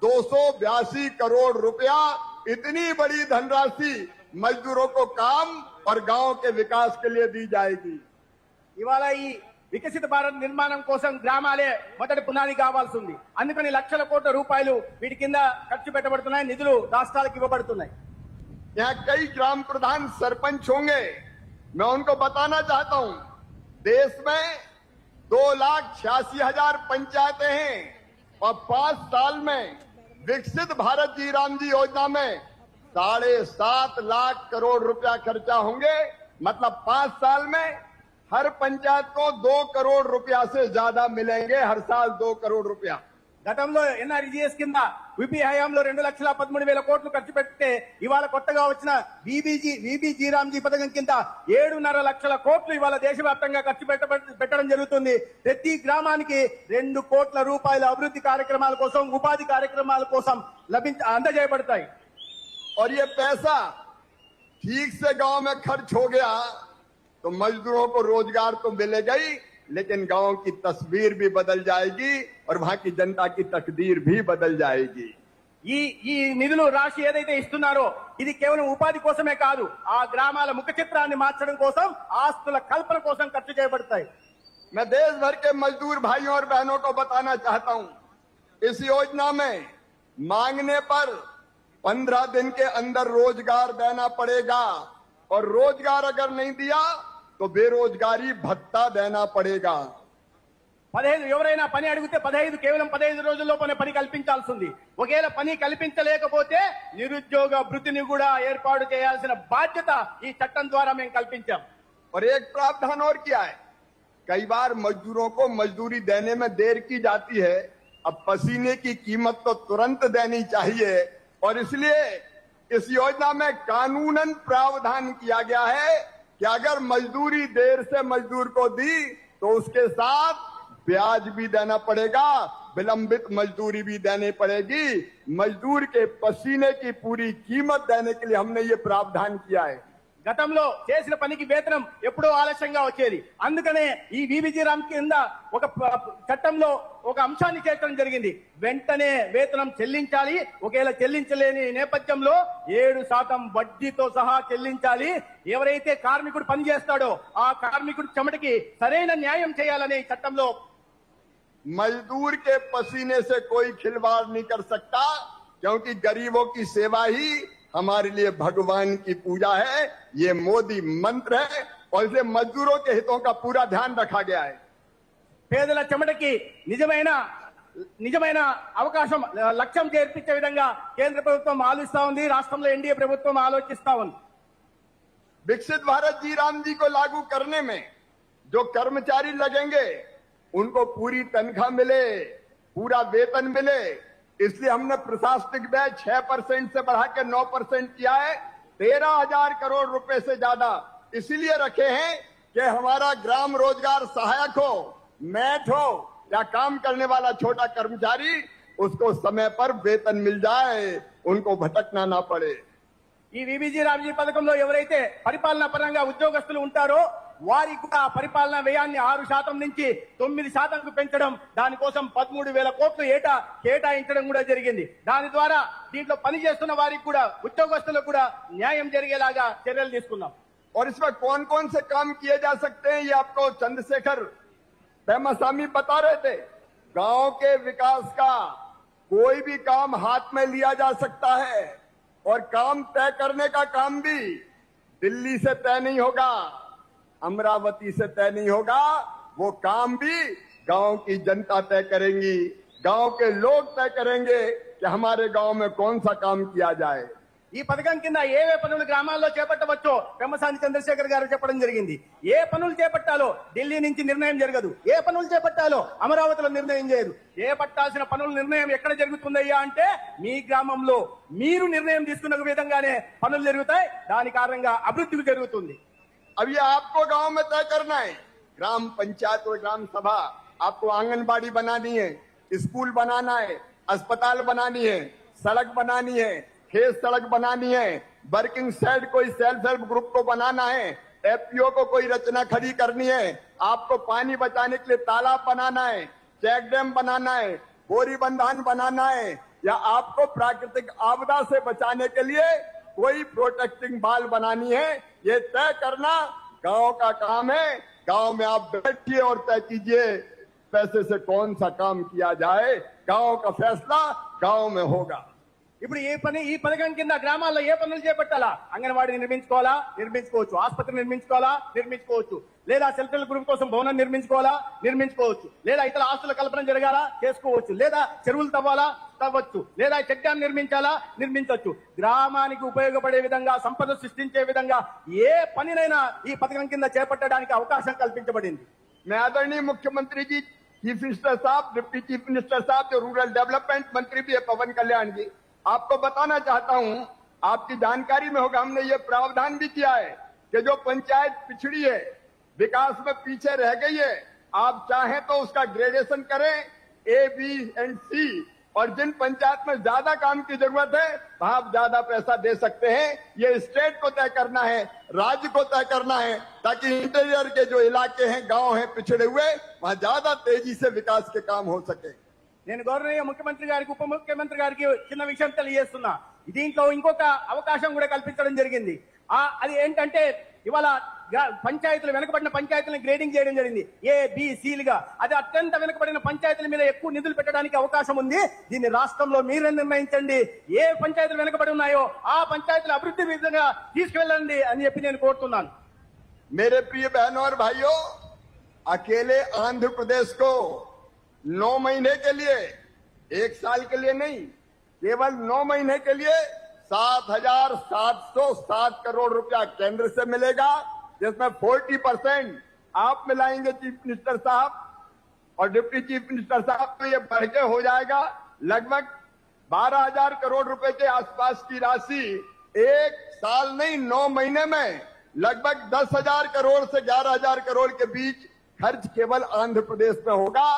282 करोड़ रुपया, इतनी बड़ी धनराशि मजदूरों को काम और गांव के विकास के लिए दी जाएगी। ఇవాళ ఈ వికసిత భారత్ నిర్మాణం కోసం గ్రామాలే మొదటి పునాది కావాల్సి ఉంది. అందుకని లక్షల కోట్ల రూపాయలు వీటి కింద ఖర్చు పెట్టబడుతున్నాయి, నిధులు రాష్ట్రాలకు ఇవ్వబడుతున్నాయి. यहाँ कई ग्राम प्रधान सरपंच होंगे, मैं उनको बताना चाहता हूं, देश में 2,86,000 पंचायतें हैं और 5 साल में विकसित भारत जी राम जी योजना में 7.5 लाख करोड़ रुपया खर्चा होंगे। मतलब 5 साल में हर पंचायत को 2 करोड़ रुपया से ज्यादा मिलेंगे, हर साल 2 करोड़ रुपया। గతంలో ఎన్ఆర్జీఎస్ కింద విపి హయాంలో 2,13,000 కోట్లు ఖర్చు పెడితే ఇవాళ కొత్తగా వచ్చిన విబి రామ్జీ పథకం కింద 7.5 లక్షల కోట్లు ఇవాళ దేశవ్యాప్తంగా ఖర్చు పెట్టడం జరుగుతుంది. ప్రతి గ్రామానికి 2 కోట్ల రూపాయల అభివృద్ధి కార్యక్రమాల కోసం, ఉపాధి కార్యక్రమాల కోసం అందజేయబడతాయి. और ये पैसा ठीक से गांव में खर्च हो गया तो मजदूरों को रोजगार तो मिलेगा ही, लेकिन गांव की तस्वीर भी बदल जाएगी और वहां की जनता की तकदीर भी बदल जाएगी। ఈ నిధులు రాశి ఏదైతే ఇస్తున్నారో ఇది కేవలం ఉపాధి కోసమే కాదు, ఆ గ్రామాల ముఖ చిత్రాన్ని మార్చడం కోసం, ఆస్తుల కల్పన కోసం ఖర్చు చేయబడతాయి. मैं देश भर के मजदूर भाइयों और बहनों को बताना चाहता हूं, इस योजना में मांगने पर 15 दिन के अंदर रोजगार देना पड़ेगा और रोजगार अगर नहीं दिया तो बेरोजगारी भत्ता देना पड़ेगा. 15 ఎవరైనా పని అడిగితే కేవలం 15 రోజుల్లోనే పని కల్పించాల్సి ఉంది. ఒకవేళ పని కల్పించలేకపోతే నిరుద్యోగ భృతిని కూడా ఏర్పాటు చేయాల్సిన బాధ్యత ఈ చట్టం ద్వారా మేము కల్పించాం. और एक प्रावधान और किया है, कई बार मजदूरों को मजदूरी देने में देर की जाती है, अब पसीने की कीमत तो तुरंत देनी चाहिए और इसलिए इस योजना में कानूनन प्रावधान किया गया है कि अगर मजदूरी देर से मजदूर को दी तो उसके साथ ब्याज भी देना पड़ेगा, विलंबित मजदूरी भी देनी पड़ेगी। मजदूर के पसीने की पूरी कीमत देने के लिए हमने ये प्रावधान किया है. గతంలో చేసిన పనికి వేతనం ఎప్పుడో ఆలస్యంగా వచ్చేది. అందుకనే ఈ విబిజీ రామ్ కింద ఒక చట్టంలో ఒక అంశాన్ని చేర్చడం జరిగింది. వెంటనే వేతనం చెల్లించాలి, ఒకవేళ చెల్లించలేని నేపథ్యంలో 7% వడ్డీతో సహా చెల్లించాలి. ఎవరైతే కార్మికుడు పనిచేస్తాడో ఆ కార్మికుడి చెమటకి సరైన న్యాయం చేయాలనే ఈ చట్టంలో. मजदूर के पसीने से कोई खिलवाड़ नहीं कर सकता, क्योंकि गरीबों की सेवा ही हमारे लिए भगवान की पूजा है, ये मोदी मंत्र है और इसलिए मजदूरों के हितों का पूरा ध्यान रखा गया है. పేదల చెమటకి నిజమైన అవకాశం లక్ష్యం చేర్పించే విధంగా కేంద్ర ప్రభుత్వం ఆలోచిస్తా ఉంది, రాష్ట్రంలో ఎన్డీఏ ప్రభుత్వం ఆలోచిస్తా ఉంది. विकसित भारत जी राम जी को लागू करने में जो कर्मचारी लगेंगे उनको पूरी तनख्वाह मिले, पूरा वेतन मिले, इसलिए हमने प्रशासनिक व्यय 6% से बढ़ा के 9% किया है. 13,000 करोड़ रुपए से ज्यादा इसीलिए रखे हैं कि हमारा ग्राम रोजगार सहायक हो, मैट हो या काम करने वाला छोटा कर्मचारी, उसको समय पर वेतन मिल जाए, उनको भटकना ना पड़े. ఈ విబిజీ రామ్జీ పథకంలో ఎవరైతే పరిపాలనా పరంగా ఉద్యోగస్తులు ఉంటారో వారికి కూడా పరిపాలనా వ్యయాన్ని 6% నుంచి 9%కు పెంచడం, దానికోసం 13,000 కోట్లు ఏటా కేటాయించడం కూడా జరిగింది. దాని ద్వారా దీంట్లో పనిచేస్తున్న వారికి కూడా ఉద్యోగస్తులకు కూడా న్యాయం జరిగేలాగా చర్యలు తీసుకున్నాం. और इसमें कौन कौन से काम किए जा सकते हैं ये आपको चंद्रशेखर पेमासामी बता रहे थे. गांव के विकास का कोई भी काम हाथ में लिया जा सकता है और काम तय करने का काम भी दिल्ली से तय नहीं होगा, अमरावती से तय नहीं होगा, वो काम भी गांव की जनता तय करेंगी, गांव के लोग तय करेंगे कि हमारे गांव में कौन सा काम किया जाए. ఈ పథకం కింద ఏవే పనులు గ్రామాల్లో చేపట్టవచ్చో పెమ్మసాని చంద్రశేఖర్ గారు చెప్పడం జరిగింది. ఏ పనులు చేపట్టాలో ఢిల్లీ నుంచి నిర్ణయం జరగదు, ఏ పనులు చేపట్టాలో అమరావతిలో నిర్ణయం చేయదు. ఏ పట్టాల్సిన పనుల నిర్ణయం ఎక్కడ జరుగుతుందయ్యా అంటే మీ గ్రామంలో మీరు నిర్ణయం తీసుకున్న విధంగానే పనులు జరుగుతాయి, దాని కారణంగా అభివృద్ధి జరుగుతుంది. अब ये आपको गांव में तय करना है, ग्राम पंचायत और ग्राम सभा आपको आंगनबाड़ी बनानी है, स्कूल बनाना है, अस्पताल बनानी है, सड़क बनानी है, खेत सड़क बनानी है, वर्किंग सेट कोई सेल्फ हेल्प ग्रुप को बनाना है, एफपीओ को कोई रचना खड़ी करनी है, आपको पानी बचाने के लिए तालाब बनाना है, चेक डैम बनाना है, बोरी बंधान बनाना है, या आपको प्राकृतिक आपदा से बचाने के लिए कोई प्रोटेक्टिंग वॉल बनानी है, ये तय करना गांव का काम है। गांव में आप बैठिए और तय कीजिए पैसे से कौन सा काम किया जाए। गांव का फैसला गांव में होगा। ఇప్పుడు ఈ పథకం కింద గ్రామాల్లో ఏ పనులు చేపట్టాలా? అంగన్వాడీ నిర్మించుకోవాలా? నిర్మించుకోవచ్చు. ఆసుపత్రి నిర్మించుకోవాలా? నిర్మించుకోవచ్చు. లేదా సెల్ఫ్ హెల్ప్ గ్రూప్ కోసం భవనం నిర్మించుకోవాలా? నిర్మించుకోవచ్చు. లేదా ఇతర ఆస్తుల కల్పన జరగాలా? చేసుకోవచ్చు. లేదా చెరువులు తవ్వాలా? తవ్వచ్చు. లేదా చెక్ డ్యాం నిర్మించాలా? నిర్మించవచ్చు. గ్రామానికి ఉపయోగపడే విధంగా, సంపద సృష్టించే విధంగా ఏ పనినైనా ఈ పథకం కింద చేపట్టడానికి అవకాశం కల్పించబడింది. मैं आदरणीय मुख्यमंत्री जी, चीफ मिनिस्टर साहब, डिप्टी चीफ मिनिस्टर साहब, जो रूरल डेवलपमेंट मंत्री भी है पवन कल्याण जी, आपको बताना चाहता हूं, आपकी जानकारी में होगा, हमने ये प्रावधान भी किया है कि जो पंचायत पिछड़ी है, विकास में पीछे रह गई है, आप चाहें तो उसका ग्रेडेशन करें A, B एंड C, और जिन पंचायत में ज्यादा काम की जरूरत है वहां आप ज्यादा पैसा दे सकते हैं। ये स्टेट को तय करना है, राज्य को तय करना है, ताकि इंटीरियर के जो इलाके हैं, गांव हैं पिछड़े हुए, वहां ज्यादा तेजी से विकास के काम हो सके। నేను గౌరవనీయ ముఖ్యమంత్రి గారికి, ఉప ముఖ్యమంత్రి గారికి చిన్న విషయం తెలియజేస్తున్నా. దీంట్లో ఇంకొక అవకాశం కూడా కల్పించడం జరిగింది. అది ఏంటంటే ఇవాళ పంచాయతీలు, వెనుకబడిన పంచాయతీలను గ్రేడింగ్ చేయడం జరిగింది A, B, Cలుగా. అది అత్యంత వెనుకబడిన పంచాయతీల మీద ఎక్కువ నిధులు పెట్టడానికి అవకాశం ఉంది. దీన్ని రాష్ట్రంలో మీరే నిర్ణయించండి. ఏ పంచాయతీలు వెనుకబడి ఉన్నాయో ఆ పంచాయతీల అభివృద్ధి విధంగా తీసుకువెళ్ళండి అని చెప్పి నేను కోరుతున్నాను. मेरे प्रिय बहनों और भाइयों, अकेले आंध्र प्रदेश को 9 महीने के लिए, 1 साल के लिए नहीं, केवल 9 महीने के लिए 7,707 करोड़ रुपया केंद्र से मिलेगा, जिसमें 40% आप मिलाएंगे चीफ मिनिस्टर साहब और डिप्टी चीफ मिनिस्टर साहब, तो ये बढ़ के हो जाएगा लगभग 12,000 करोड़ रुपए के आसपास की राशि। 1 साल नहीं, 9 महीने में लगभग 10,000 करोड़ से 11,000 करोड़ के बीच खर्च केवल आंध्र प्रदेश में होगा।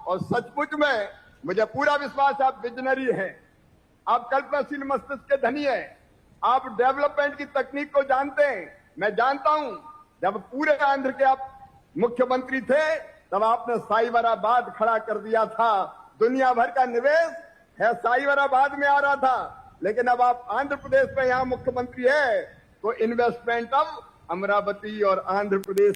और सचमुच में मुझे पूरा विश्वास है, आप विजनरी हैं, आप कल्पनाशील मस्तिष्क के धनी हैं, आप डेवलपमेंट की तकनीक को जानते हैं। मैं जानता हूं, जब पूरे आंध्र के आप मुख्यमंत्री थे तब आपने साइबराबाद खड़ा कर दिया था। दुनिया भर का निवेश है साइबराबाद में आ रहा था, लेकिन अब आप आंध्र प्रदेश में यहां मुख्यमंत्री है तो इन्वेस्टमेंट अब अमरावती और आंध्र प्रदेश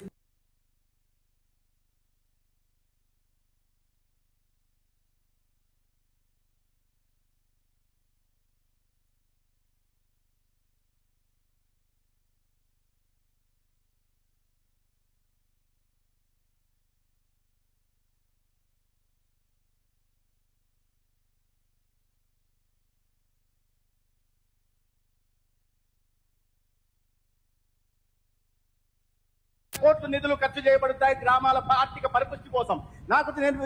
కోట్ల నిధులు ఖర్చు చేయబడతాయి గ్రామాల ఆర్థిక పరిపుష్టి కోసం. నాకు తెలుసు,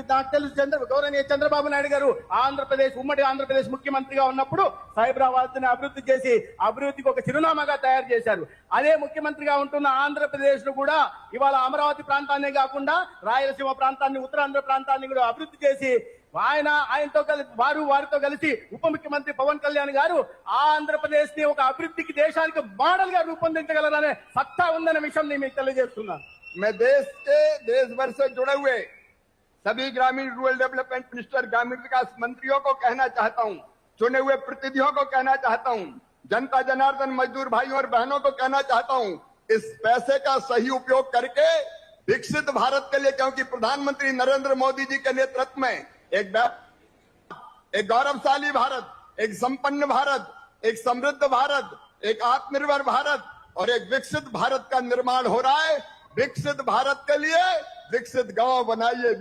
గౌరవనీయ చంద్రబాబు నాయుడు గారు ఉమ్మడి ఆంధ్రప్రదేశ్ ముఖ్యమంత్రిగా ఉన్నప్పుడు సైబరాబాద్ ని అభివృద్ధి చేసి అభివృద్ధికి ఒక చిరునామాగా తయారు చేశారు. అదే ముఖ్యమంత్రిగా ఉంటున్న ఆంధ్రప్రదేశ్ ను కూడా ఇవాళ అమరావతి ప్రాంతాన్నే కాకుండా రాయలసీమ ప్రాంతాన్ని, ఉత్తరాంధ్ర ప్రాంతాన్ని కూడా అభివృద్ధి చేసి వారితో కలిసి ఉప ముఖ్యమంత్రి పవన్ కళ్యాణ్ గారు ఆంధ్రప్రదేశ్ ని ఒక అభివృద్ధికి, దేశానికి మోడల్ గా రూపొందించగలరనే సత్తా ఉందనే విషయం నేను మీకు తెలియజేస్తున్నాను. मैं देश भर से जुड़े हुए सभी ग्रामीण रूरल डेवलपमेंट मिनिस्टर, ग्रामीण विकास मंत्रियों को कहना चाहता हूं, चुने हुए प्रतिनिधियों को कहना चाहता हूं, जनता जनार्दन मजदूर भाइयों और बहनों को कहना चाहता हूं, इस पैसे का सही उपयोग करके विकसित भारत के लिए, क्योंकि प्रधानमंत्री नरेंद्र मोदी जी के नेतृत्व में एक गौरवशाली भारत, एक संपन्न भारत, एक समृद्ध भारत, एक आत्मनिर्भर भारत और एक विकसित भारत का निर्माण हो रहा है। विकसित भारत के लिए विकसित गांव बनाइए,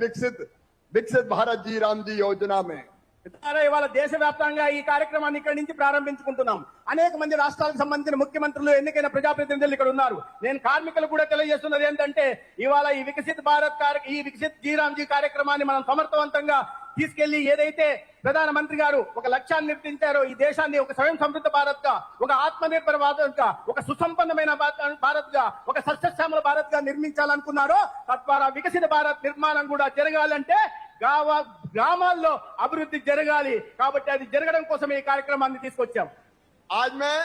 विकसित भारत जी राम जी योजना में। ఇవాళ దేశవ్యాప్తంగా ఈ కార్యక్రమాన్ని ఇక్కడి నుంచి ప్రారంభించుకుంటున్నాం. అనేక మంది రాష్ట్రాలకు సంబంధించిన ముఖ్యమంత్రులు, ఎన్నికైన ప్రజాప్రతినిధులు ఇక్కడ ఉన్నారు. నేను కార్మికులు కూడా తెలియజేస్తున్నది ఏంటంటే ఇవాళ ఈ వికసిత్ భారత్ ఈ వికసిత్ జీరామ్జీ కార్యక్రమాన్ని మనం సమర్థవంతంగా తీసుకెళ్లి, ఏదైతే ప్రధానమంత్రి గారు ఒక లక్ష్యాన్ని నిర్ణయించారో, ఈ దేశాన్ని ఒక స్వయం సమృద్ధ భారత్ గా, ఒక ఆత్మనిర్భర భారత్ గా, ఒక సుసంపన్నమైన భారత్ గా, ఒక సస్యశ్యామల భారత్ గా నిర్మించాలనుకున్నారో, తద్వారా వికసిత భారత్ నిర్మాణం కూడా జరగాలంటే గ్రామాల్లో అభివృద్ధి జరగాలి. కాబట్టి అది జరగడం కోసం ఈ కార్యక్రమాన్ని తీసుకొచ్చాం. आज मैं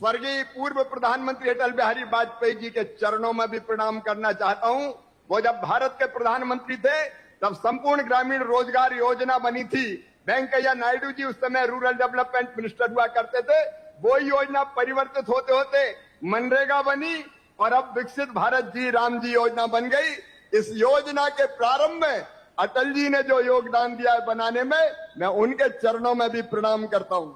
स्वर्गीय पूर्व प्रधानमंत्री अटल बिहारी वाजपेयी जी के चरणों में भी प्रणाम करना चाहता हूं। वो जब भारत के प्रधानमंत्री थे तब संपूर्ण ग्रामीण रोजगार योजना बनी थी, वेंकैया नायडू जी उस समय रूरल डेवलपमेंट मिनिस्टर हुआ करते थे। वो योजना परिवर्तित होते होते मनरेगा बनी और अब विकसित भारत जी राम जी योजना बन गई। इस योजना के प्रारंभ में अटल जी ने जो योगदान दिया है बनाने में, मैं उनके चरणों में भी प्रणाम करता हूं।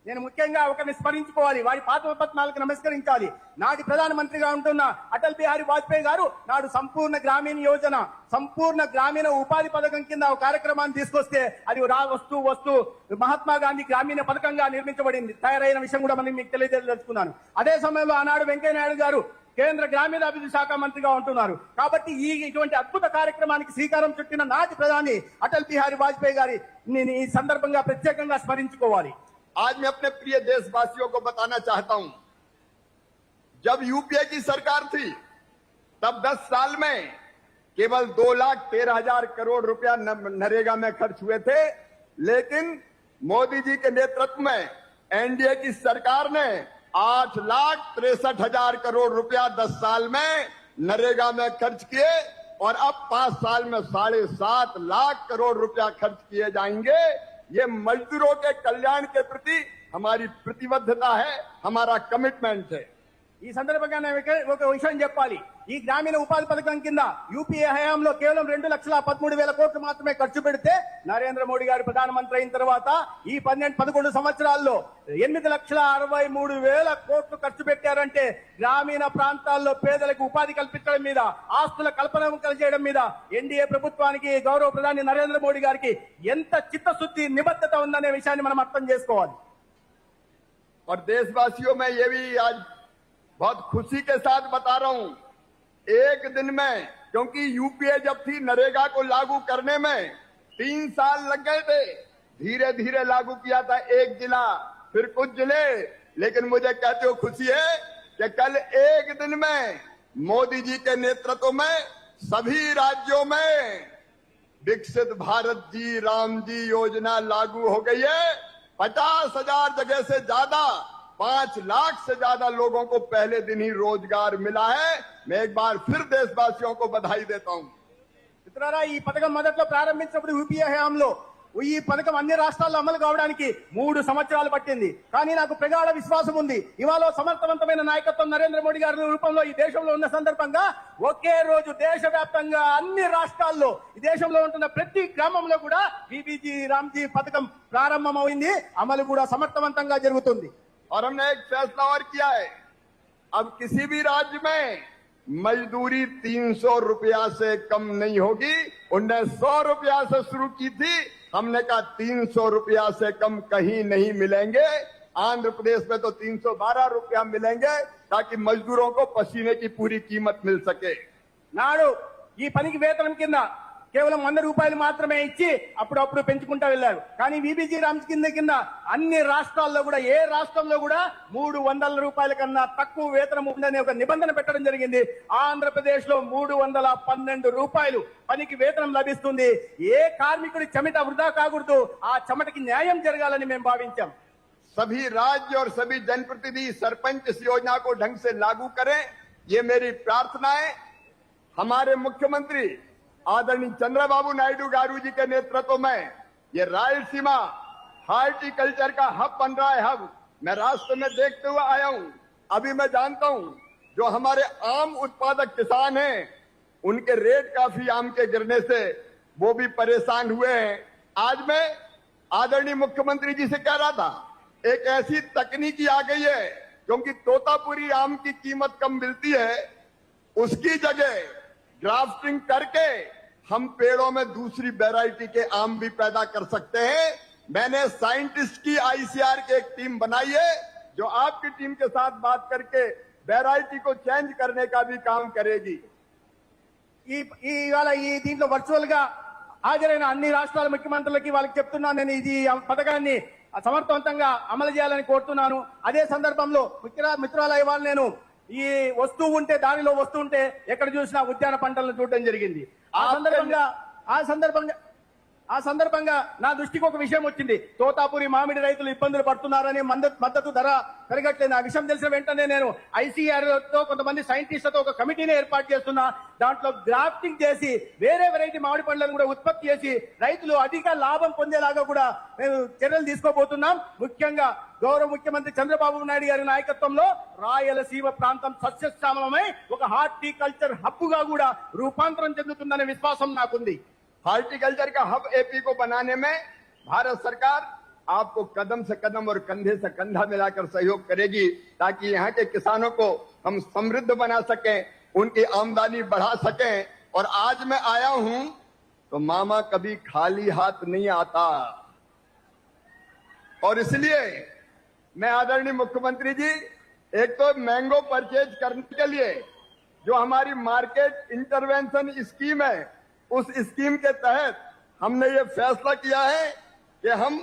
నేను ముఖ్యంగా ఒకరిని స్మరించుకోవాలి, వారి పాదపద్మాలకు నమస్కరించాలి. నాటి ప్రధానమంత్రిగా ఉంటున్న అటల్ బిహారీ వాజ్పేయి గారు నాడు సంపూర్ణ గ్రామీణ యోజన, సంపూర్ణ గ్రామీణ ఉపాధి పథకం కింద ఒక కార్యక్రమాన్ని తీసుకొస్తే అది వస్తూ మహాత్మా గాంధీ గ్రామీణ పథకంగా నిర్మించబడింది, తయారైన విషయం కూడా మనం మీకు తెలియజేయదలుచుకున్నాను. అదే సమయంలో ఆనాడు వెంకయ్య నాయుడు గారు కేంద్ర గ్రామీణాభివృద్ధి శాఖ మంత్రిగా ఉంటున్నారు. కాబట్టి ఇటువంటి అద్భుత కార్యక్రమానికి శ్రీకారం చుట్టిన నాటి ప్రధాని అటల్ బిహారీ వాజ్పేయి గారి ఈ సందర్భంగా ప్రత్యేకంగా స్మరించుకోవాలి. आज मैं अपने प्रिय देशवासियों को बताना चाहता हूं, जब यूपीए की सरकार थी तब 10 साल में केवल 2,13,000 करोड़ रुपया नरेगा में खर्च हुए थे। लेकिन मोदी जी के नेतृत्व में एनडीए की सरकार ने 8,63,000 करोड़ रुपया 10 साल में नरेगा में खर्च किए और अब 5 साल में 7.5 लाख करोड़ रुपया खर्च किए जाएंगे। ये मजदूरों के कल्याण के प्रति हमारी प्रतिबद्धता है, हमारा कमिटमेंट है। ఈ సందర్భంగా ఒక విషయం చెప్పాలి. ఈ గ్రామీణ ఉపాధి పథకం కింద యూపీఏ హయాంలో కేవలం 2,13,000 కోట్లు మాత్రమే ఖర్చు పెడితే నరేంద్ర మోడీ గారు ప్రధానమంత్రి అయిన తర్వాత ఈ 11 సంవత్సరాల్లో 8,63,000 కోట్లు ఖర్చు పెట్టారంటే గ్రామీణ ప్రాంతాల్లో పేదలకు ఉపాధి కల్పించడం మీద, ఆస్తుల కల్పన చేయడం మీద ఎన్డీఏ ప్రభుత్వానికి, గౌరవ ప్రధాని నరేంద్ర మోడీ గారికి ఎంత చిత్తశుద్ధి, నిబద్ధత ఉందనే విషయాన్ని మనం అర్థం చేసుకోవాలి. और देशवासियों में ये भी आज बहुत खुशी के साथ बता रहा हूं, एक दिन में, क्योंकि यूपीए जब थी नरेगा को लागू करने में 3 साल लग गए थे, धीरे धीरे लागू किया था, एक जिला फिर कुछ जिले। लेकिन मुझे कहते हो खुशी है कि कल एक दिन में मोदी जी के नेतृत्व में सभी राज्यों में विकसित भारत जी राम जी योजना लागू हो गई है। 50,000 जगह से ज्यादा, 5 लाख से ज्यादा लोगों को पहले दिन ही रोजगार मिला है। मैं एक बार फिर देशवासियों को बधाई देता हूं। మిత్రులారా, ఈ పథకం మొదట్లో ప్రారంభించినప్పుడు యూపీఏ హయాంలో ఈ పథకం అన్ని రాష్ట్రాల్లో అమలు కావడానికి 3 సంవత్సరాలు పట్టింది. కానీ నాకు ప్రగాఢ విశ్వాసం ఉంది, ఇవాళ సమర్థవంతమైన నాయకత్వం నరేంద్ర మోడీ గారి రూపంలో ఈ దేశంలో ఉన్న సందర్భంగా ఒకే రోజు దేశవ్యాప్తంగా అన్ని రాష్ట్రాల్లో, ఈ దేశంలో ఉంటున్న ప్రతి గ్రామంలో కూడా విబిజీ రామ్జీ పథకం ప్రారంభమైంది, అమలు కూడా సమర్థవంతంగా జరుగుతుంది. और हमने एक फैसला और किया है, अब किसी भी राज्य में मजदूरी 300 रुपया से कम नहीं होगी। उनने 100 रुपया से शुरू की थी, हमने कहा 300 रुपया से कम कहीं नहीं मिलेंगे। आंध्र प्रदेश में तो 312 रुपया मिलेंगे ताकि मजदूरों को पसीने की पूरी कीमत मिल सके। నాడు ఈ పనికి వేతనం కింద కేవలం 100 రూపాయలు మాత్రమే ఇచ్చి అప్పుడప్పుడు పెంచుకుంటూ వెళ్లారు. కానీ విబిజీ రామ్జీ కింద అన్ని రాష్ట్రాల్లో కూడా, ఏ రాష్ట్రంలో కూడా 300 రూపాయల కన్నా తక్కువ వేతనం ఉందనే ఒక నిబంధన పెట్టడం జరిగింది. ఆంధ్రప్రదేశ్ లో 312 రూపాయలు పనికి వేతనం లభిస్తుంది. ఏ కార్మికుడి చెమట వృధా కాకూడదు, ఆ చెమటకి న్యాయం జరగాలని మేము భావించాం. सभी राज्य और सभी जनप्रतिनिधि सरपंच इस योजना को ढंग से लागू करें, ये मेरी प्रार्थना है। हमारे मुख्यमंत्री आदरणीय चंद्रबाबू नायडू गारू जी के नेतृत्व में ये रायलसीमा हार्टिकल्चर का हब बन रहा है। हब मैं रास्ते में देखते हुए आया हूं। अभी मैं जानता हूं जो हमारे आम उत्पादक किसान हैं, उनके रेट काफी आम के गिरने से वो भी परेशान हुए हैं। आज मैं आदरणीय मुख्यमंत्री जी से कह रहा था, एक ऐसी तकनीकी आ गई है, क्योंकि तोतापुरी आम की कीमत कम मिलती है, उसकी जगह ग्राफ्टिंग करके हम पेड़ों में दूसरी वैरायटी के आम भी पैदा कर सकते हैं। मैंने साइंटिस्ट की आईसीआर की एक टीम बनाई है, जो आपकी टीम के साथ बात करके वैरायटी को चेंज करने का भी काम करेगी। ఇవాళ ఈ దీంట్లో వర్చువల్ గా హాజరైన అన్ని రాష్ట్రాల ముఖ్యమంత్రులకి వాళ్ళకి చెప్తున్నాను, నేను ఇది పథకాన్ని సమర్థవంతంగా అమలు చేయాలని కోరుతున్నాను. అదే సందర్భంలో మిత్రుల ఇవాళ నేను ఈ వస్తూ ఉంటే, దానిలో వస్తుంటే ఎక్కడ చూసినా ఉద్యాన పంటలను చూడడం జరిగింది. ఆ సందర్భంగా ఆ సందర్భంగా నా దృష్టికి ఒక విషయం వచ్చింది. తోతాపురి మామిడి రైతులు ఇబ్బందులు పడుతున్నారని మద్దతు ధర పెరగట్లేదు. ఆ విషయం తెలిసిన వెంటనే నేను ఐసీఆర్ తో కొంతమంది సైంటిస్టులతో ఒక కమిటీని ఏర్పాటు చేస్తున్నా. దాంట్లో గ్రాఫ్టింగ్ చేసి వేరే వెరైటీ మామిడి పండ్లను కూడా ఉత్పత్తి చేసి రైతులు అధిక లాభం పొందేలాగా కూడా మేము చర్యలు తీసుకోబోతున్నాం. ముఖ్యంగా గౌరవ ముఖ్యమంత్రి చంద్రబాబు నాయుడు గారి నాయకత్వంలో రాయలసీమ ప్రాంతం సస్యశ్యామలమై ఒక హార్టికల్చర్ హబ్ గా కూడా రూపాంతరం చెందుతుందనే విశ్వాసం నాకుంది. हार्टिकल्चर का हब एपी को बनाने में भारत सरकार आपको कदम से कदम और कंधे से कंधा मिलाकर सहयोग करेगी, ताकि यहाँ के किसानों को हम समृद्ध बना सकें, उनकी आमदनी बढ़ा सकें। और आज मैं आया हूं तो मामा कभी खाली हाथ नहीं आता, और इसलिए मैं आदरणीय मुख्यमंत्री जी, एक तो मैंगो परचेज करने के लिए जो हमारी मार्केट इंटरवेंशन स्कीम है, उस स्कीम के तहत हमने ये फैसला किया है कि हम